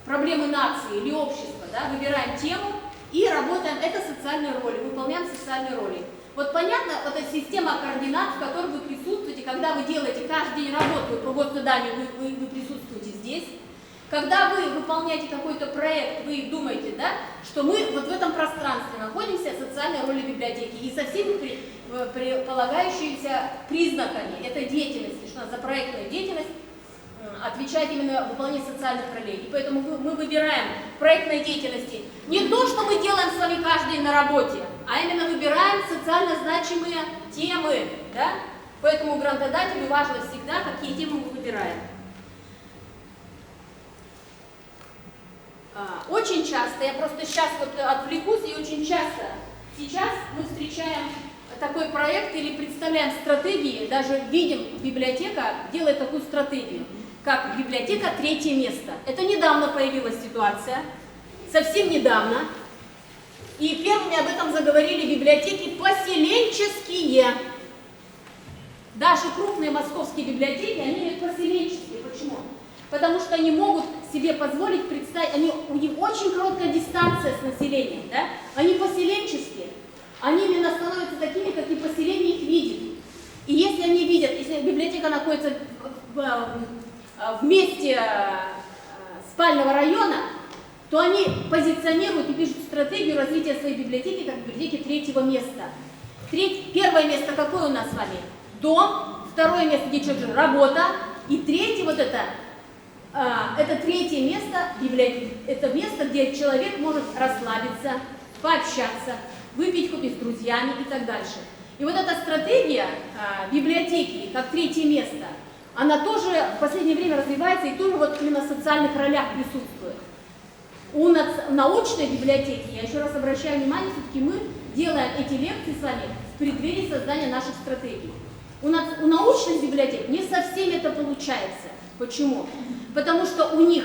проблемы нации или общества, да, выбираем тему и работаем, это социальные роли, выполняем социальные роли. Вот понятно, это система координат, в которой вы присутствуете, когда вы делаете каждый день работу по госзаданию, вы присутствуете здесь. Когда вы выполняете какой-то проект, вы думаете, да, что мы вот в этом пространстве находимся, социальной роли библиотеки, и со всеми полагающимися признаками этой деятельности, что за проектную деятельность отвечает именно выполнение социальных ролей. И поэтому мы выбираем в проектной деятельности не то, что мы делаем с вами каждый на работе, а именно выбираем социально значимые темы. Да? Поэтому грантодателю важно всегда, какие темы мы выбираем. Очень часто, я просто сейчас вот отвлекусь, и очень часто сейчас мы встречаем такой проект или представляем стратегии, даже видим, библиотека делает такую стратегию, как библиотека третье место. Это недавно появилась ситуация, совсем недавно, и первыми об этом заговорили библиотеки поселенческие. Даже крупные московские библиотеки, они имеют поселенческие. Почему? Потому что они могут себе позволить представить, у них очень короткая дистанция с населением, да? Они поселенческие, они именно становятся такими, как и поселение их видит. И если они видят, если библиотека находится в месте спального района, то они позиционируют и пишут стратегию развития своей библиотеки как библиотеки третьего места. Первое место какое у нас с вами? Дом. Второе место, где человек живет, работа. И третье, вот это третье место, библиотека, это место, где человек может расслабиться, пообщаться, выпить кофе с друзьями и так дальше. И вот эта стратегия библиотеки как третье место, она тоже в последнее время развивается и тоже вот именно в социальных ролях присутствует. У научной библиотеки, я еще раз обращаю внимание, все-таки мы делаем эти лекции с вами в преддверии создания наших стратегий. У научных библиотек не совсем это получается. Почему? Потому что у них,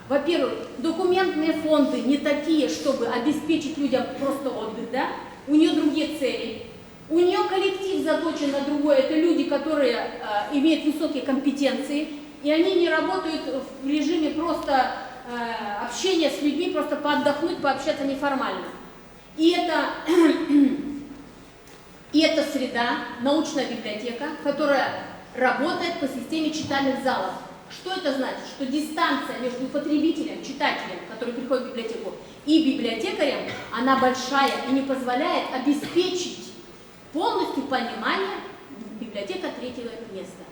во-первых, документные фонды не такие, чтобы обеспечить людям просто отдых, да? У нее другие цели. У нее коллектив заточен на другое. Это люди, которые имеют высокие компетенции, и они не работают в режиме просто общения с людьми, просто поотдохнуть, пообщаться неформально. И это среда, научная библиотека, которая работает по системе читальных залов. Что это значит? Что дистанция между потребителем, читателем, который приходит в библиотеку, и библиотекарем, она большая и не позволяет обеспечить полностью понимание библиотека третьего места.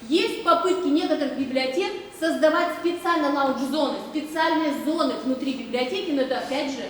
Есть попытки некоторых библиотек создавать специально лаунж-зоны, специальные зоны внутри библиотеки, но это опять же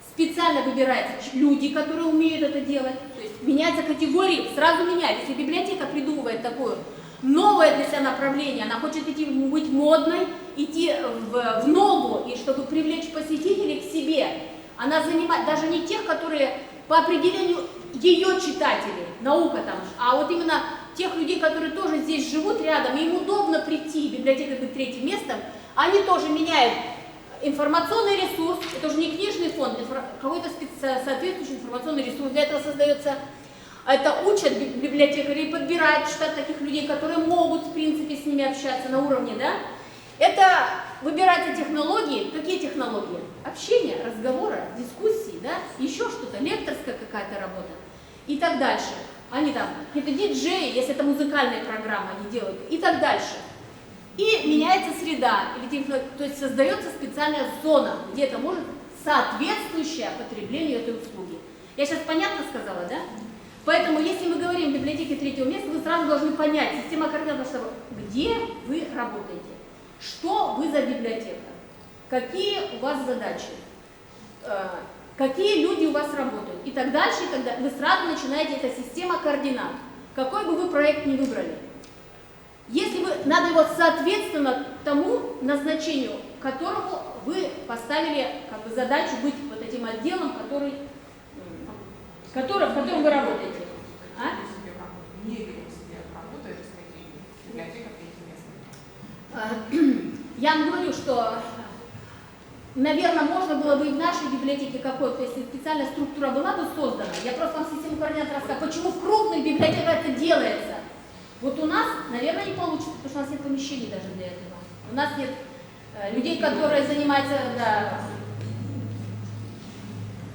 специально выбираются люди, которые умеют это делать. То есть меняются категории, сразу меняются. Если библиотека придумывает такое новое для себя направление, она хочет быть модной, идти в ногу, и чтобы привлечь посетителей к себе, она занимает даже не тех, которые по определению ее читатели, наука там, а вот именно тех людей, которые тоже здесь живут рядом, и им удобно прийти, библиотека быть третьим местом, они тоже меняют информационный ресурс, это уже не книжный фонд, какой-то соответствующий информационный ресурс для этого создается. Это учат библиотекарей, подбирают штат таких людей, которые могут, в принципе, с ними общаться на уровне, да? Это выбираются технологии. Какие технологии? Общение, разговоры, дискуссии, да? Еще что-то, лекторская какая-то работа и так дальше. Они там, это диджеи, если это музыкальные программы, они делают и так дальше. И меняется среда, то есть создается специальная зона, где это может соответствующая потреблению этой услуги. Я сейчас понятно сказала, да? Поэтому, если мы говорим о библиотеке третьего места, вы сразу должны понять, система координат, где вы работаете, что вы за библиотека, какие у вас задачи, какие люди у вас работают и так дальше, и так далее. Вы сразу начинаете, это система координат, какой бы вы проект ни выбрали. Если вы, надо его соответственно тому назначению, которому вы поставили как бы задачу быть вот этим отделом, в котором вы работаете. А? Я вам говорю, что, наверное, можно было бы и в нашей библиотеке какой-то, если специальная структура была бы создана. Я просто вам систему координат рассказываю, почему в крупных библиотеках это делается. Вот у нас, наверное, не получится, потому что у нас нет помещений даже для этого. У нас нет людей, которые занимаются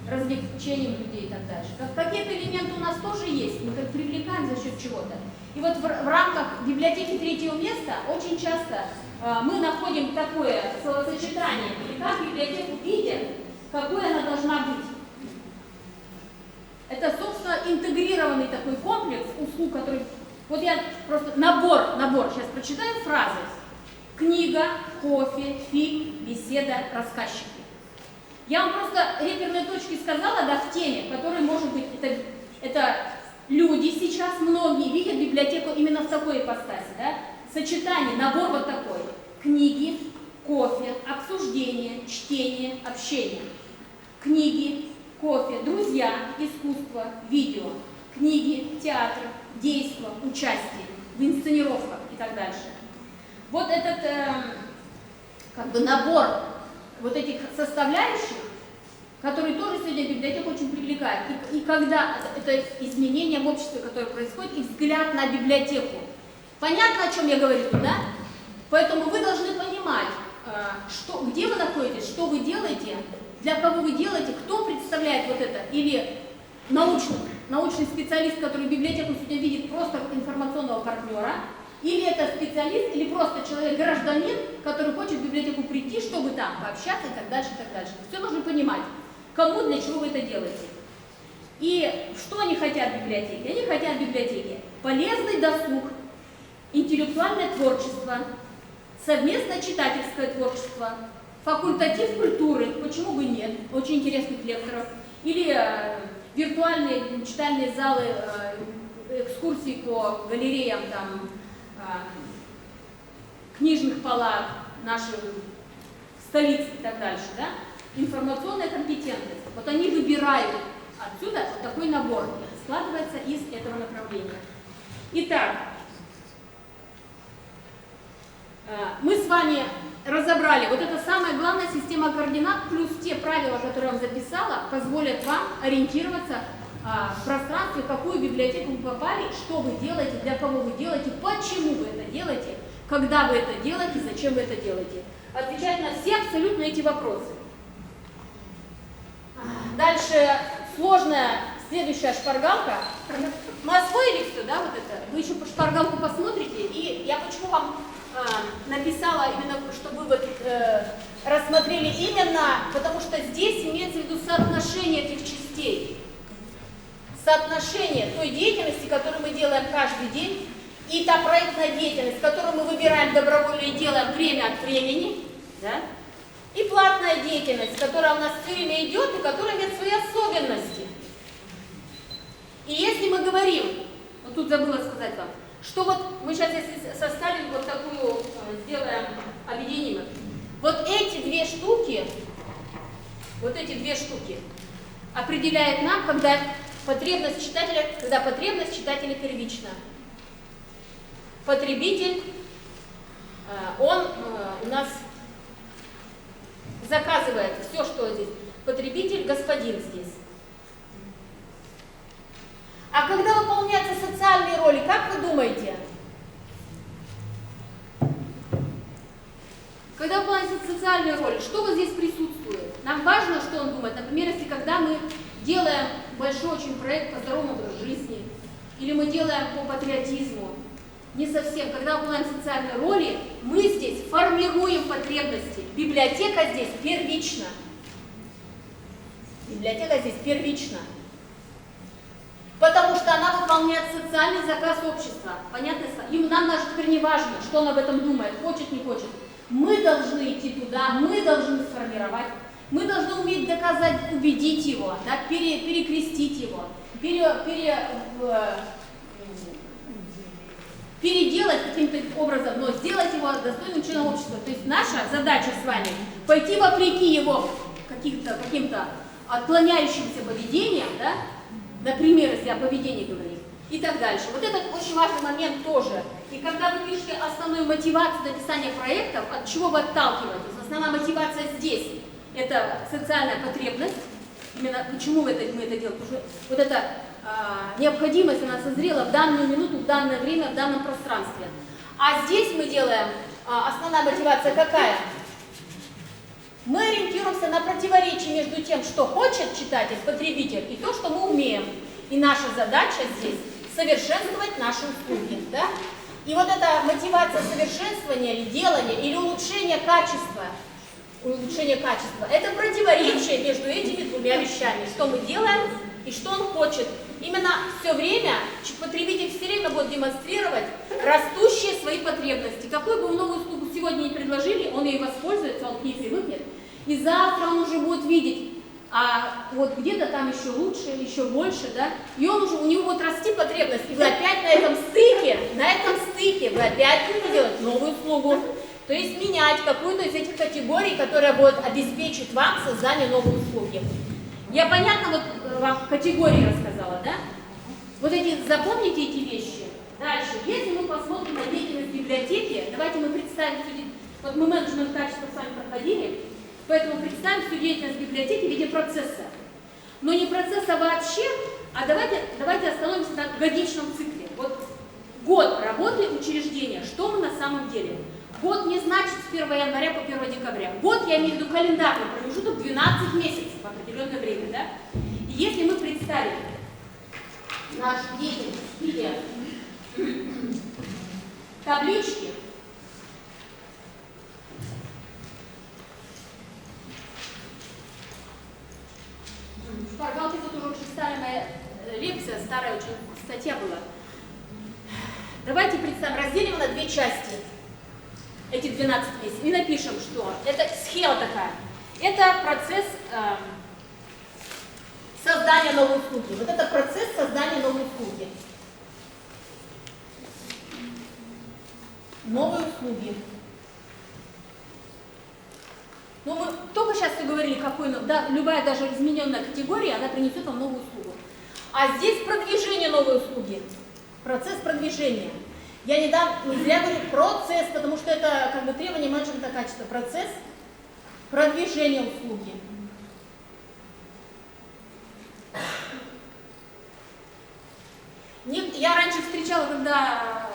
развлечением людей и так дальше. Какие-то элементы у нас тоже есть, мы как привлекаем за счет чего-то. И вот в рамках библиотеки третьего места очень часто мы находим такое словосочетание, или как библиотеку видят, какой она должна быть. Это, собственно, интегрированный такой комплекс услуг, который... Вот я просто набор, сейчас прочитаю фразы. Книга, кофе, фильм, беседа, рассказчики. Я вам просто реперные точки сказала, да, в теме, которые, может быть, это люди сейчас, многие видят библиотеку именно в такой ипостаси, да? Сочетание, набор вот такой. Книги, кофе, обсуждение, чтение, общение. Книги, кофе, друзья, искусство, видео. Книги, театр, действо, участие в инсценировках и так дальше. Вот этот как бы набор вот этих составляющих, которые тоже сегодня библиотеку очень привлекают. И когда это изменение в обществе, которое происходит, и взгляд на библиотеку. Понятно, о чем я говорю, да? Поэтому вы должны понимать, где вы находитесь, что вы делаете, для кого вы делаете, кто представляет вот это, или научный специалист, который библиотеку сегодня видит просто как информационного партнера, или это специалист, или просто человек-гражданин, который хочет в библиотеку прийти, чтобы там пообщаться и так дальше, и так дальше. Все нужно понимать, кому, для чего вы это делаете. И что они хотят в библиотеке? Они хотят в библиотеке полезный досуг, интеллектуальное творчество, совместное читательское творчество, факультатив культуры, почему бы нет, очень интересных лекторов, или виртуальные читальные залы, экскурсии по галереям, там, книжных палат нашей столицы и так дальше, да? Информационная компетентность. Вот они выбирают отсюда вот такой набор, складывается из этого направления. Итак, мы с вами разобрали, вот это самая главная система координат, плюс те правила, которые я вам записала, позволят вам ориентироваться в пространстве, в какую библиотеку вы попали, что вы делаете, для кого вы делаете, почему вы это делаете, когда вы это делаете, зачем вы это делаете. Отвечать на все абсолютно эти вопросы. Дальше сложная следующая шпаргалка. Мы освоили все, да, вот это? Вы еще по шпаргалку посмотрите, и я почему вам написала именно, чтобы вы рассмотрели именно, потому что здесь имеется в виду соотношение этих частей. Соотношение той деятельности, которую мы делаем каждый день, и та проектная деятельность, которую мы выбираем добровольно и делаем время от времени, да? И платная деятельность, которая у нас все время идет и которая имеет свои особенности. И если мы говорим, вот тут забыла сказать вам, что вот мы сейчас если составим вот такую, сделаем, объединим. Вот эти две штуки определяют нам, когда потребность читателя первична. Потребитель, он у нас заказывает все, что здесь. Потребитель, господин здесь. А когда выполняются социальные роли, как вы думаете? Когда выполняются социальные роли, что вот здесь присутствует? Нам важно, что он думает. Например, если когда мы делаем большой очень проект по здоровому образу жизни, или мы делаем по патриотизму, не совсем. Когда выполняем социальные роли, мы здесь формируем потребности. Библиотека здесь первична. Библиотека здесь первична. Потому что она выполняет социальный заказ общества. Понятно? Нам даже теперь не важно, что он об этом думает, хочет, не хочет. Мы должны идти туда, мы должны сформировать, мы должны уметь доказать, убедить его, да, перекрестить его, переделать каким-то образом, но сделать его достойным членом общества. То есть наша задача с вами пойти вопреки его каким-то отклоняющимся поведениям, да? Например, если о поведении говорим, и так дальше. Вот этот очень важный момент тоже. И когда вы пишете основную мотивацию написания проектов, от чего вы отталкиваетесь? Основная мотивация здесь – это социальная потребность. Именно почему мы это делаем? Потому что вот эта необходимость, она созрела в данную минуту, в данное время, в данном пространстве. А здесь мы делаем, основная мотивация какая? Мы ориентируемся на противоречие между тем, что хочет читатель, потребитель, и то, что мы умеем. И наша задача здесь – совершенствовать наши услуги. Да? И вот эта мотивация совершенствования или делания, или улучшения качества, это противоречие между этими двумя вещами, что мы делаем и что он хочет Именно все время потребитель все время будет демонстрировать растущие свои потребности. Какую бы вы новую услугу сегодня не предложили, он ей воспользуется, он к ней привыкнет. И завтра он уже будет видеть, а вот где-то там еще лучше, еще больше, да, и он уже, у него будет расти потребность, и вы опять на этом стыке вы опять будете делать новую услугу, то есть менять какую-то из этих категорий, которая будет обеспечить вам создание новой услуги. Я понятно вот вам категории рассказала, да? Вот эти, запомните эти вещи. Дальше, если мы посмотрим на деятельность библиотеки, давайте мы представим, вот мы менеджмент качества с вами проходили, поэтому представим всю деятельность библиотеки в виде процесса. Но не процесса вообще, а давайте остановимся на годичном цикле. Вот год работы учреждения, что мы на самом деле? Год не значит с 1 января по 1 декабря. Год, я имею в виду календарный промежуток, 12 месяцев в определенное время, да? И если мы представим нашу деятельность в виде таблички, в шпаргалке тут уже очень старая моя лекция, старая очень статья была. Давайте представим, разделим на две части эти 12 месяцев и напишем, что это схема такая. Это процесс создания новой услуги. Вот это процесс создания новой услуги. Новые услуги. Ну, мы только сейчас все говорили, какой, да, любая даже измененная категория, она принесет вам новую услугу. А здесь продвижение новой услуги. Процесс продвижения. Я не зря говорю процесс, потому что это как бы требование менеджмента качества. Процесс продвижения услуги. Я раньше встречала, когда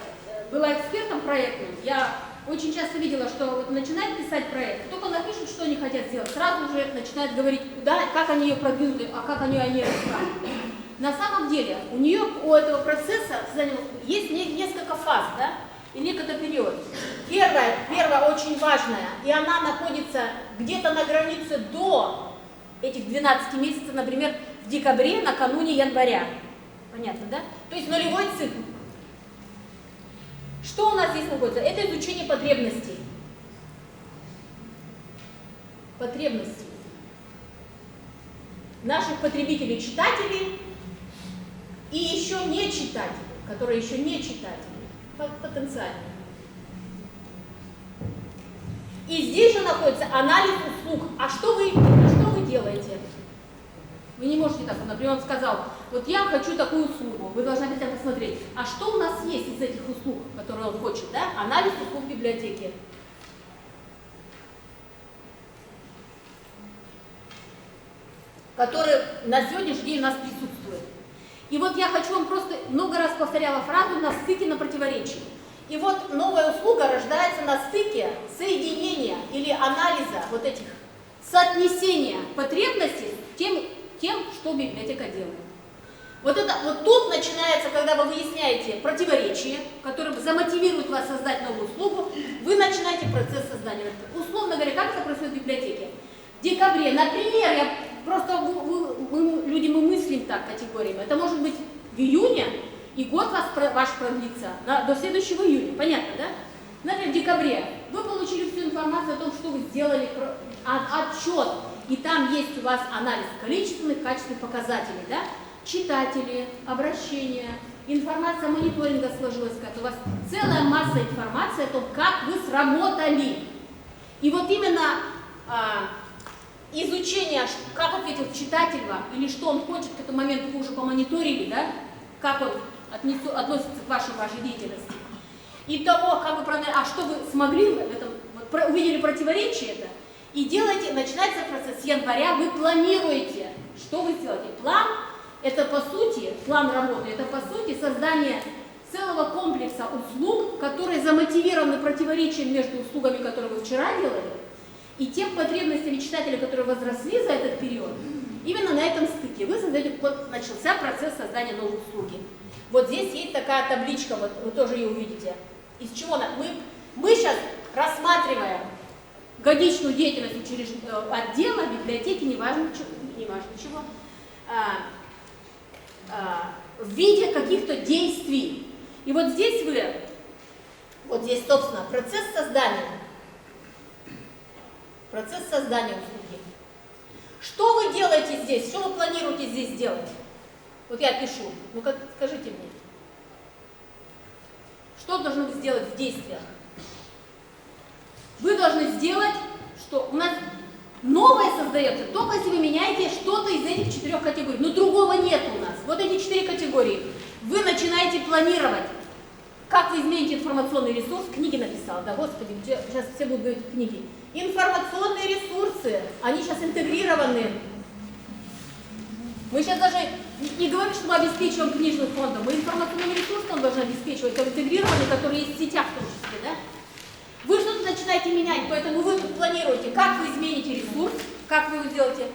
была экспертом проектным, я очень часто видела, что вот начинает писать проект, только напишут, что они хотят сделать, сразу же начинает говорить, куда, как они ее продвинут, а как они расскажут. На самом деле у этого процесса есть несколько фаз, да, и некоторый период. Первая очень важная, и она находится где-то на границе до этих 12 месяцев, например, в декабре, накануне января. Понятно, да? То есть нулевой цикл. Что у нас здесь находится? Это изучение потребностей. Потребностей наших потребителей, читателей и еще не читателей, которые еще не читатели, потенциально. И здесь же находится анализ услуг. А что вы делаете? Вы не можете так, например, он сказал, вот я хочу такую услугу, вы должны обязательно посмотреть, а что у нас есть из этих услуг, которые он хочет, да? Анализ услуг библиотеки. Который на сегодняшний день у нас присутствует. И вот я хочу вам просто, много раз повторяла фразу «на стыке, на противоречии». И вот новая услуга рождается на стыке соединения или анализа вот этих соотнесения потребностей с тем, что библиотека делает. Вот тут начинается, когда вы выясняете противоречие, которое замотивирует вас создать новую услугу, вы начинаете процесс создания. Условно говоря, как это происходит в библиотеке? В декабре, например, мы мыслим так категориями, это может быть в июне, и год ваш продлится до следующего июня, понятно, да? Например, в декабре вы получили всю информацию о том, что вы сделали, отчет, и там есть у вас анализ количественных, качественных показателей, да? Читатели, обращения, информация мониторинга сложилась, у вас целая масса информации о том, как вы сработали. И вот именно изучение, как ответил читатель вам, или что он хочет к этому моменту, вы уже помониторили, да? Как он относится к вашей деятельности. И того, как вы что вы смогли в этом, увидели противоречие это, и начинается процесс с января, вы планируете, что вы сделаете. План, это по сути, план работы, это по сути создание целого комплекса услуг, которые замотивированы противоречием между услугами, которые вы вчера делали, и тем потребностями читателей, которые возросли за этот период. Именно на этом стыке вы создаете, начался процесс создания новой услуги. Вот здесь есть такая табличка, вот вы тоже ее увидите. Из чего мы сейчас рассматриваем годичную деятельность отдела, библиотеки, неважно чего. в виде каких-то действий. И вот здесь вот здесь, собственно, процесс создания услуги. Что вы делаете здесь? Что вы планируете здесь сделать? Вот я пишу. Ну-ка, скажите мне. Что должны вы сделать в действиях? Вы должны сделать, что у нас новое создается, только если вы меняете что-то из этих 4 категорий. Но другого нет у нас. Вот эти 4 категории. Вы начинаете планировать, как вы измените информационный ресурс. Книги написала, да, господи, сейчас все будут говорить книги. Информационные ресурсы, они сейчас интегрированы. Мы сейчас даже не говорим, что мы обеспечиваем книжным фондом. Мы информационным ресурсом должны обеспечивать, интегрированные, которые есть в сетях в том числе, да? Вы что-то начинаете менять, поэтому вы тут планируете, как вы измените ресурс, как вы его сделаете,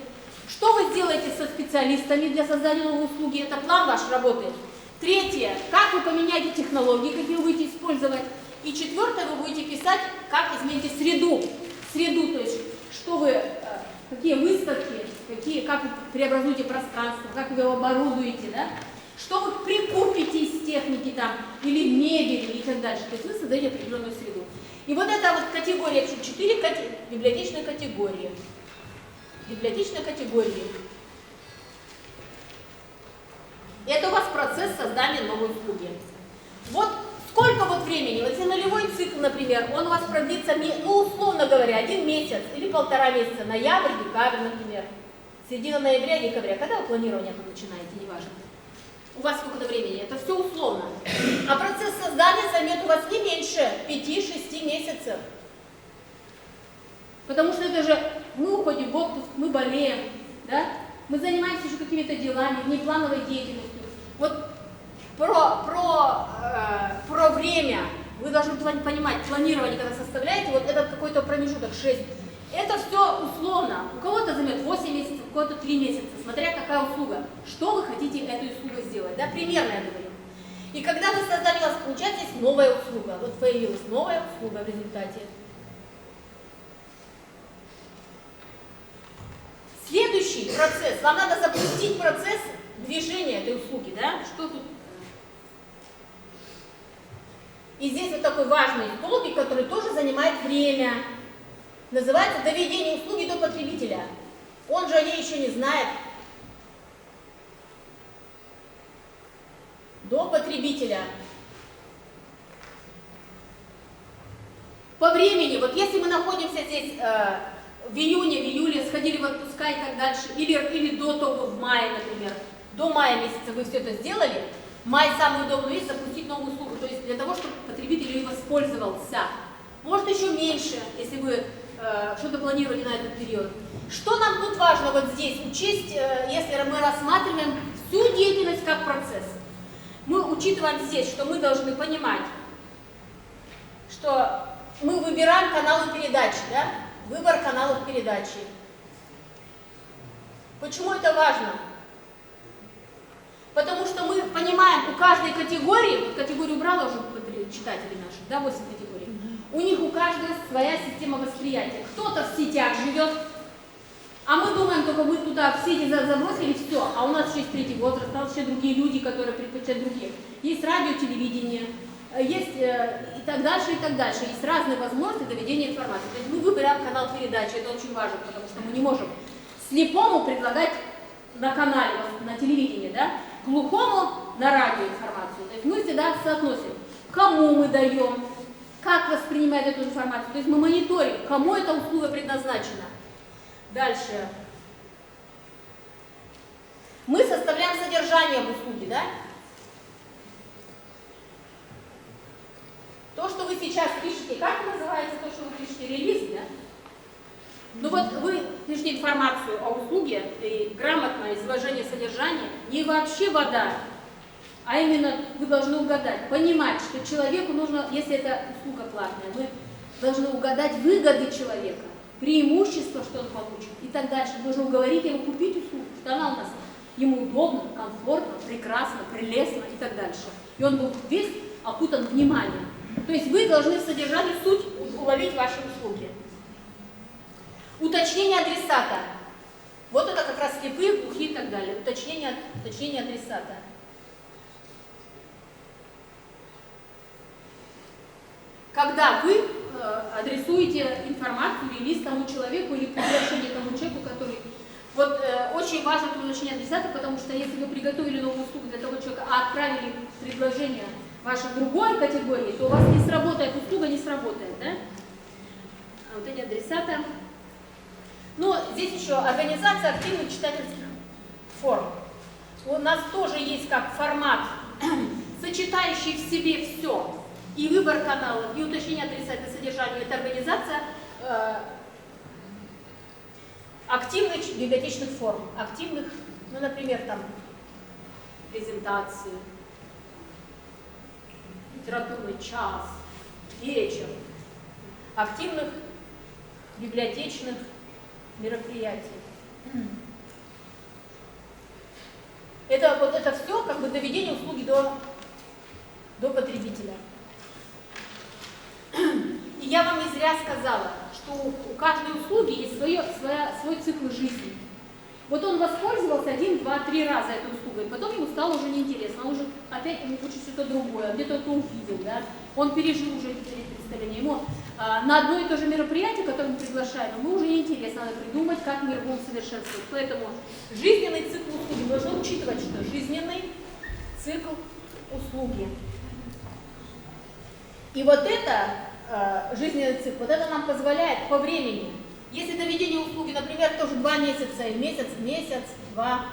что вы сделаете со специалистами для создания новой услуги, это план ваш работы. Третье, как вы поменяете технологии, какие вы будете использовать. И четвертое, вы будете писать, как измените среду. Среду, то есть, что вы, какие выставки, как вы преобразуете пространство, как вы его оборудуете, да? Что вы прикупите из техники там, или мебели и так дальше. То есть вы создаете определенную среду. И вот эта вот категория, 4 библиотечные категории. Библиотечные категории. Это у вас процесс создания новой услуги. Вот сколько вот времени, вот если нулевой цикл, например, он у вас продлится, ну, условно говоря, 1 месяц или 1,5 месяца, ноябрь, декабрь, например, середина ноября, декабря, когда вы планирование тут начинаете, неважно. У вас сколько-то времени, это все условно. А процесс создания займет у вас не меньше 5-6 месяцев. Потому что это же мы уходим в отпуск, мы болеем, да? Мы занимаемся еще какими-то делами, внеплановой деятельностью. Вот про время вы должны понимать, планирование, когда составляете, вот этот какой-то промежуток 6. Это все условно. У кого-то займет 8 месяцев, у кого-то 3 месяца, смотря какая услуга. Что вы хотите этой услугой сделать, да? Примерно я говорю. И когда вы создали, у вас получается есть новая услуга. Вот появилась новая услуга в результате. Следующий процесс. Вам надо запустить процесс движения этой услуги, да? Что тут? И здесь вот такой важный столбик, который тоже занимает время. Называется доведение услуги до потребителя. Он же о ней еще не знает. До потребителя. По времени, вот если мы находимся здесь в июне, в июле, сходили в отпуска и так дальше, или до того, в мае, например, до мая месяца вы все это сделали, май самый удобный месяц запустить новую услугу, то есть для того, чтобы потребитель ее воспользовался. Может еще меньше, если вы что-то планируете на этот период. Что нам тут важно вот здесь учесть, если мы рассматриваем всю деятельность как процесс? Мы учитываем здесь, что мы должны понимать, что мы выбираем каналы передачи, да? Выбор каналов передачи. Почему это важно? Потому что мы понимаем, у каждой категории, вот категорию убрала уже читатели наши, да, 8 категорий, у них у каждого своя система восприятия. Кто-то в сетях живет, а мы думаем, только мы туда в сети забросили, все, а у нас еще есть третий возраст, у нас еще другие люди, которые предпочитают других. Есть радио, телевидение, есть и так дальше, и так дальше. Есть разные возможности доведения информации. То есть мы выбираем канал передачи, это очень важно, потому что мы не можем слепому предлагать на канале, на телевидении, да, глухому на радио информацию. То есть мы всегда соотносим, кому мы даем, как воспринимает эту информацию. То есть мы мониторим, кому эта услуга предназначена. Дальше. Мы составляем содержание в услуге, да? То, что вы сейчас пишете, как называется то, что вы пишете, релиз, да? Ну вот вы пишете информацию о услуге и грамотное изложение содержания, не вообще вода, а именно вы должны угадать, понимать, что человеку нужно, если это услуга платная, мы должны угадать выгоды человека, преимущества, что он получит и так дальше. Вы должны уговорить его купить услугу, что она у нас ему удобна, комфортна, прекрасна, прелестна и так дальше. И он был весь окутан вниманием. То есть вы должны в содержании суть уловить ваши услуги. Уточнение адресата. Вот это как раз слепые, глухие и так далее. Уточнение адресата. Когда вы адресуете информацию или лист тому человеку или приглашение тому человеку, который... Вот очень важно уточнение адресата, потому что если вы приготовили новую услугу для того человека, а отправили предложение ваше в другой категории, то у вас не сработает, услуга не сработает, да? Вот эти адресаты. Но здесь еще организация активных читательских форм. У нас тоже есть как формат, сочетающий в себе все. И выбор каналов, и уточнение адресата, и содержание. Это организация активных библиотечных форм. Активных, ну, например, там, презентации, литературный час, вечер. Активных библиотечных мероприятий. Это все как бы доведение услуги до потребителя. И я вам не зря сказала, что у каждой услуги есть свой цикл жизни. Вот он воспользовался 1, 2, 3 раза этой услугой, потом ему стало уже неинтересно, он уже опять ему хочет что-то другое, где-то это увидел, да? Он пережил уже эти представления. Ему на одно и то же мероприятие, которое мы приглашаем, ему уже неинтересно, надо придумать, как мы будем совершенствовать. Поэтому жизненный цикл услуги, мы должны учитывать, что жизненный цикл услуги. И вот это, жизненный цикл, вот это нам позволяет по времени, если доведение услуги, например, тоже 2 месяца, и месяц, 2,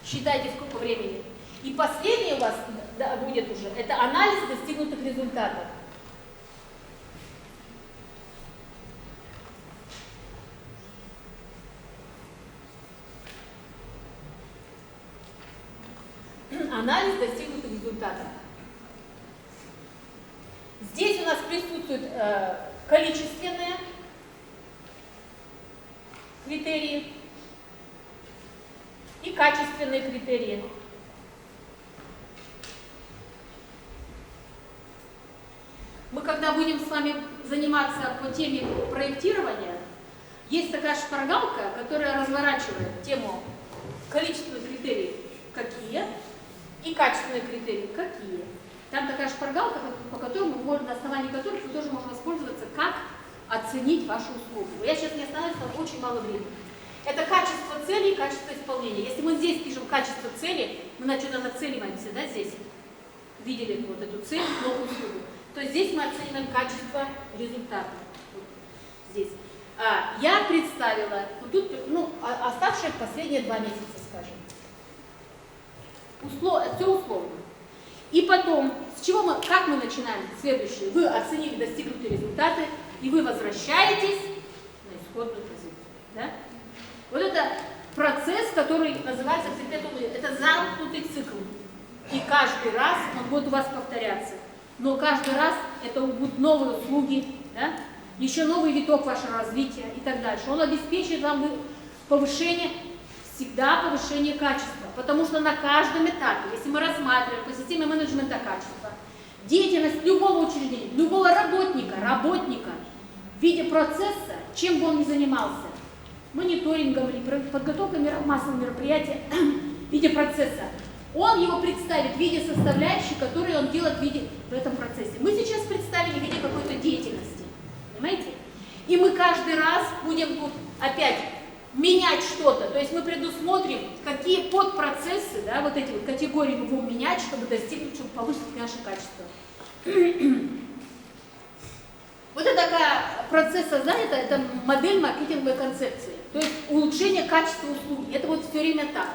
считайте сколько времени. И последнее у вас будет уже, это анализ достигнутых результатов. Анализ достигнутых результатов. Здесь у нас присутствуют количественные критерии и качественные критерии. Мы когда будем с вами заниматься по теме проектирования, есть такая шпаргалка, которая разворачивает тему количественных критериев какие и качественные критерии какие. Там такая шпаргалка, по которому на основании которых вы тоже можете воспользоваться, как оценить вашу услугу. Я сейчас не останавливаюсь, там очень мало времени. Это качество цели и качество исполнения. Если мы здесь пишем качество цели, мы на что-то нацеливаемся, да, здесь. Видели вот эту цель, новую услугу. То здесь мы оцениваем качество результата. Вот здесь. Я представила, вот тут, оставшие последние 2 месяца, скажем. Все условно. И потом, как мы начинаем? Следующее. Вы оценили достигнутые результаты, и вы возвращаетесь на исходную позицию. Да? Вот это процесс, который называется это замкнутый цикл. И каждый раз он будет у вас повторяться. Но каждый раз это будут новые услуги, да? Еще новый виток вашего развития и так дальше. Он обеспечит вам всегда повышение качества. Потому что на каждом этапе, если мы рассматриваем по системе менеджмента качества, деятельность любого учреждения, любого работника в виде процесса, чем бы он ни занимался, мониторингом или подготовкой массовых мероприятий в виде процесса, он его представит в виде составляющей, которые он делает в этом процессе. Мы сейчас представили в виде какой-то деятельности, понимаете? И мы каждый раз будем тут опять менять что-то, то есть мы предусмотрим, какие подпроцессы, да, вот эти вот категории мы будем менять, чтобы достигнуть, чтобы повысить наше качество. Вот это такая процесс создания, это модель маркетинговой концепции, то есть улучшение качества услуги, это вот все время так.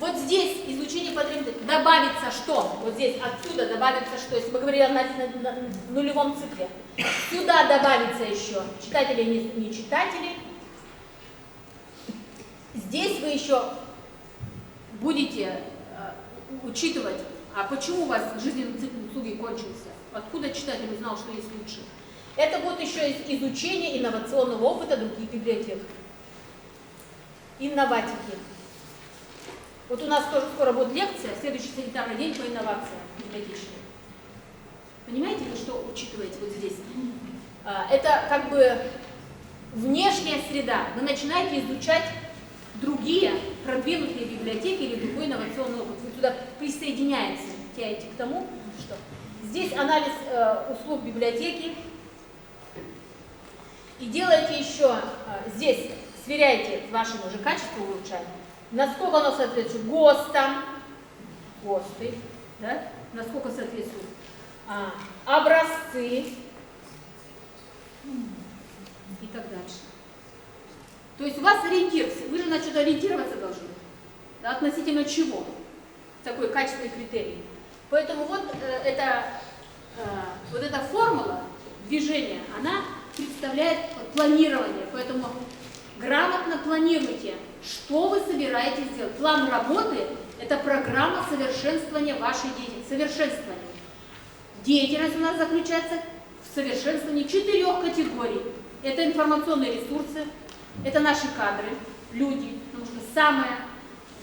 Вот здесь изучение потребностей добавится что? Вот здесь отсюда добавится что? Если мы говорили о нулевом цикле, сюда добавится еще читатели и не читатели. Здесь вы еще будете учитывать, а почему у вас жизненный цикл услуги кончился, откуда читатель узнал, что есть лучше. Это будет еще изучение инновационного опыта других библиотек. Инноватики. Вот у нас тоже скоро будет лекция, следующий санитарный день по инновациям библиотечным. Понимаете, вы что учитываете вот здесь? Это как бы внешняя среда. Вы начинаете изучать другие продвинутые библиотеки или другой инновационный опыт. Вы туда присоединяетесь, тянете к тому, что здесь анализ услуг библиотеки. И делаете еще здесь, сверяете вашим уже качеством улучшания, насколько оно соответствует ГОСТам, ГОСТы, да? Насколько соответствуют образцы и так дальше. То есть у вас ориентир, вы же на что-то ориентироваться должны, да, относительно чего, такой качественный критерий. Поэтому вот эта формула движения, она представляет планирование, поэтому грамотно планируйте, что вы собираетесь делать. План работы – это программа совершенствования вашей деятельности. Совершенствование. Деятельность у нас заключается в совершенствовании 4 категорий. Это информационные ресурсы, это наши кадры, люди, потому что самое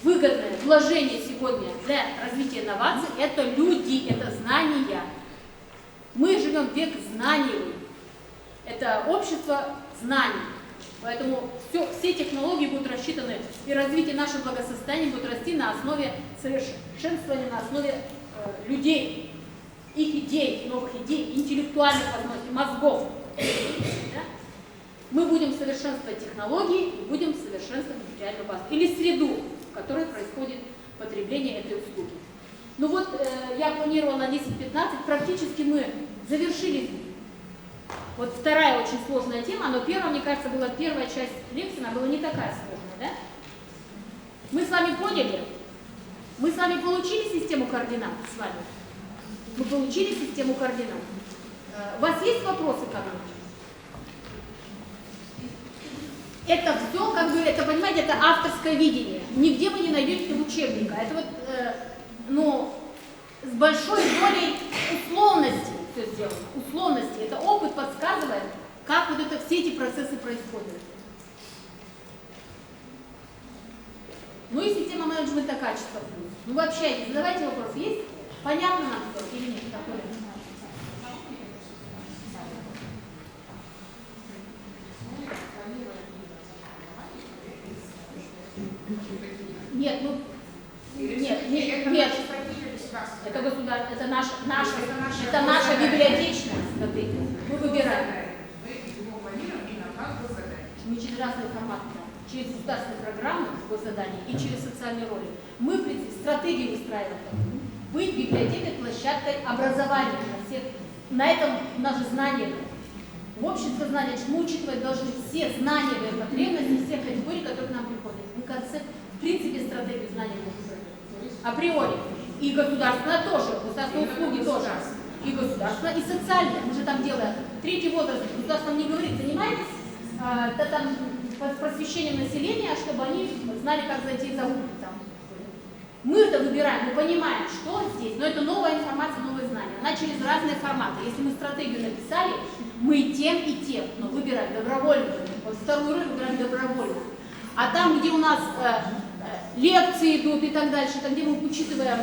выгодное вложение сегодня для развития инноваций – это люди, это знания. Мы живем в век знаний. Это общество знаний. Поэтому все технологии будут рассчитаны, и развитие нашего благосостояния будет расти на основе совершенствования, на основе людей, их идей, новых идей, интеллектуальных возможностей, мозгов. Да? Мы будем совершенствовать технологии и будем совершенствовать материальную базу или среду, в которой происходит потребление этой услуги. Ну вот, я планировала на 10-15, практически мы завершили. Вот вторая очень сложная тема, но первая, мне кажется, была первая часть лекции, она была не такая сложная, да? Мы с вами поняли, мы с вами получили систему координат с вами. Мы получили систему координат. У вас есть вопросы ко мне? Это все, как бы, это, понимаете, это авторское видение. Нигде вы не найдете учебника. Это вот, с большой долей условности все сделано. Условности. Это опыт подсказывает, как вот это, все эти процессы происходят. Ну и система менеджмента качества плюс. Ну вы общаетесь, задавайте вопрос. Есть? Понятно нам все или нет? Такое? Нет, нет. Это государство, это наша библиотечная стратегия. Мы выбираем. Мы через разные форматы, через государственные программы госзаданий и через социальные роли. Мы стратегию выстраиваем. Быть библиотекой, площадкой образования на всех. На этом у нас же знания. В обществе знания мы учитывать должны все знания и потребности всех категорий, которые к нам приходят. Мы концепт, в принципе, стратегию знаний априори. И государственная тоже, государственные услуги тоже. И государственная, и социальная. Мы же там делаем третий возраст. Государство нам не говорит, занимайтесь просвещением населения, чтобы они знали, как зайти за угол. Мы это выбираем, мы понимаем, что здесь, но это новая информация, новые знания. Она через разные форматы. Если мы стратегию написали, мы и тем, но выбираем добровольно. Вот вторую роль выбираем добровольно. А там, где у нас лекции идут и так дальше, там, где мы учитываем,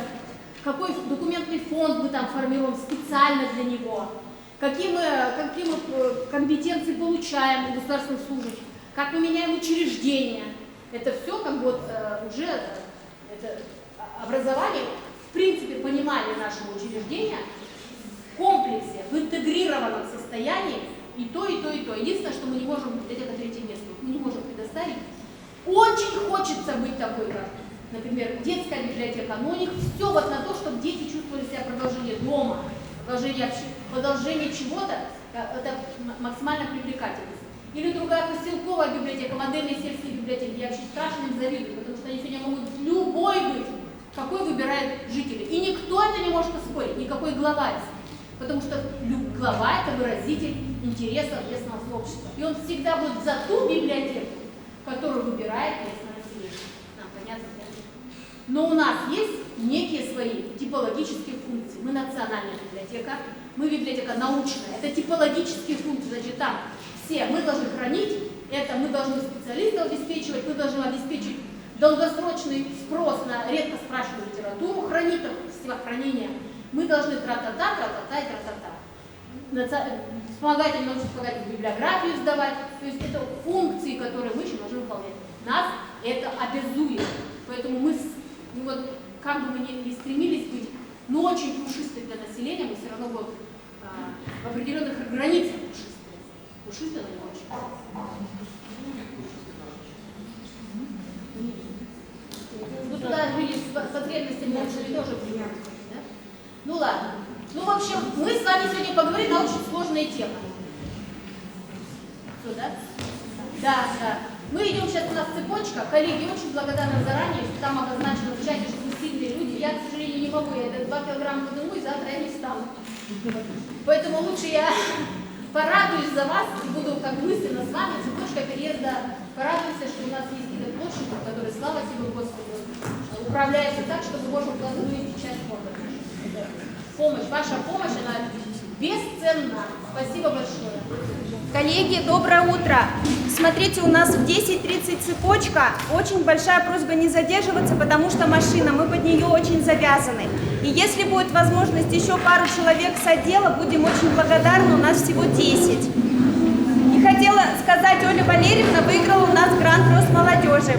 какой документный фонд мы там формируем специально для него, какие мы компетенции получаем у государственных служащих, как мы меняем учреждения. Это все как бы уже образование, в принципе, понимание нашего учреждения в комплексе, в интегрированном состоянии и то, и то, и то. Единственное, что мы не можем, это третье место, мы не можем предоставить. Очень хочется быть такой, как, например, детская библиотека, но у них все вот на то, чтобы дети чувствовали себя продолжение дома, продолжение чего-то, это максимально привлекательность. Или другая поселковая библиотека, модельные сельские библиотеки, я вообще страшно им завидую, потому что они сегодня могут любой быть, какой выбирают жители. И никто это не может оспорить, никакой главарь. Потому что глава – это выразитель интересов местного сообщества. И он всегда будет за ту библиотеку, которую выбирает местное население. Нам понятно? Но у нас есть некие свои типологические функции. Мы национальная библиотека, мы библиотека научная. Это типологические функции, значит, там все мы должны хранить, это мы должны специалистов обеспечивать, мы должны обеспечить долгосрочный спрос на редко спрашиваемую литературу, хранить система хранения. Мы должны тра-та-та, тра-та-та и тра-та-та. вспомогательные научно-вспомогательную библиографию сдавать. То есть это функции, которые мы еще должны выполнять. Нас это обязует. Поэтому мы вот, как бы мы ни стремились быть, но очень пушистой для населения, мы все равно вот, в определенных границах пушистые. Пушистые, но не очень. Ну, туда были с потребностями нашими тоже принимать. Да? Ну ладно. Ну, в общем, мы с вами сегодня поговорим на очень сложные темы. Что, да? Да, да. Мы идем сейчас, у нас цепочка. Коллеги, очень благодарны заранее, что там обозначено в чате, что вы сильные люди. Я, к сожалению, не могу. Я 2 килограмма подниму, и завтра я не встану. Поэтому лучше я порадуюсь за вас и буду как мысленно с вами. Цепочка переезда. Порадуемся, что у нас есть этот площадь, который, слава тебе, Господу, управляется так, чтобы можно было задуять часть фонда. Помощь, ваша помощь, она бесценна. Спасибо большое. Коллеги, доброе утро. Смотрите, у нас в 10:30 цепочка. Очень большая просьба не задерживаться, потому что машина, мы под нее очень завязаны. И если будет возможность еще пару человек с отдела, будем очень благодарны, у нас всего 10. И хотела сказать, Оля Валерьевна выиграла у нас грант Росмолодежи.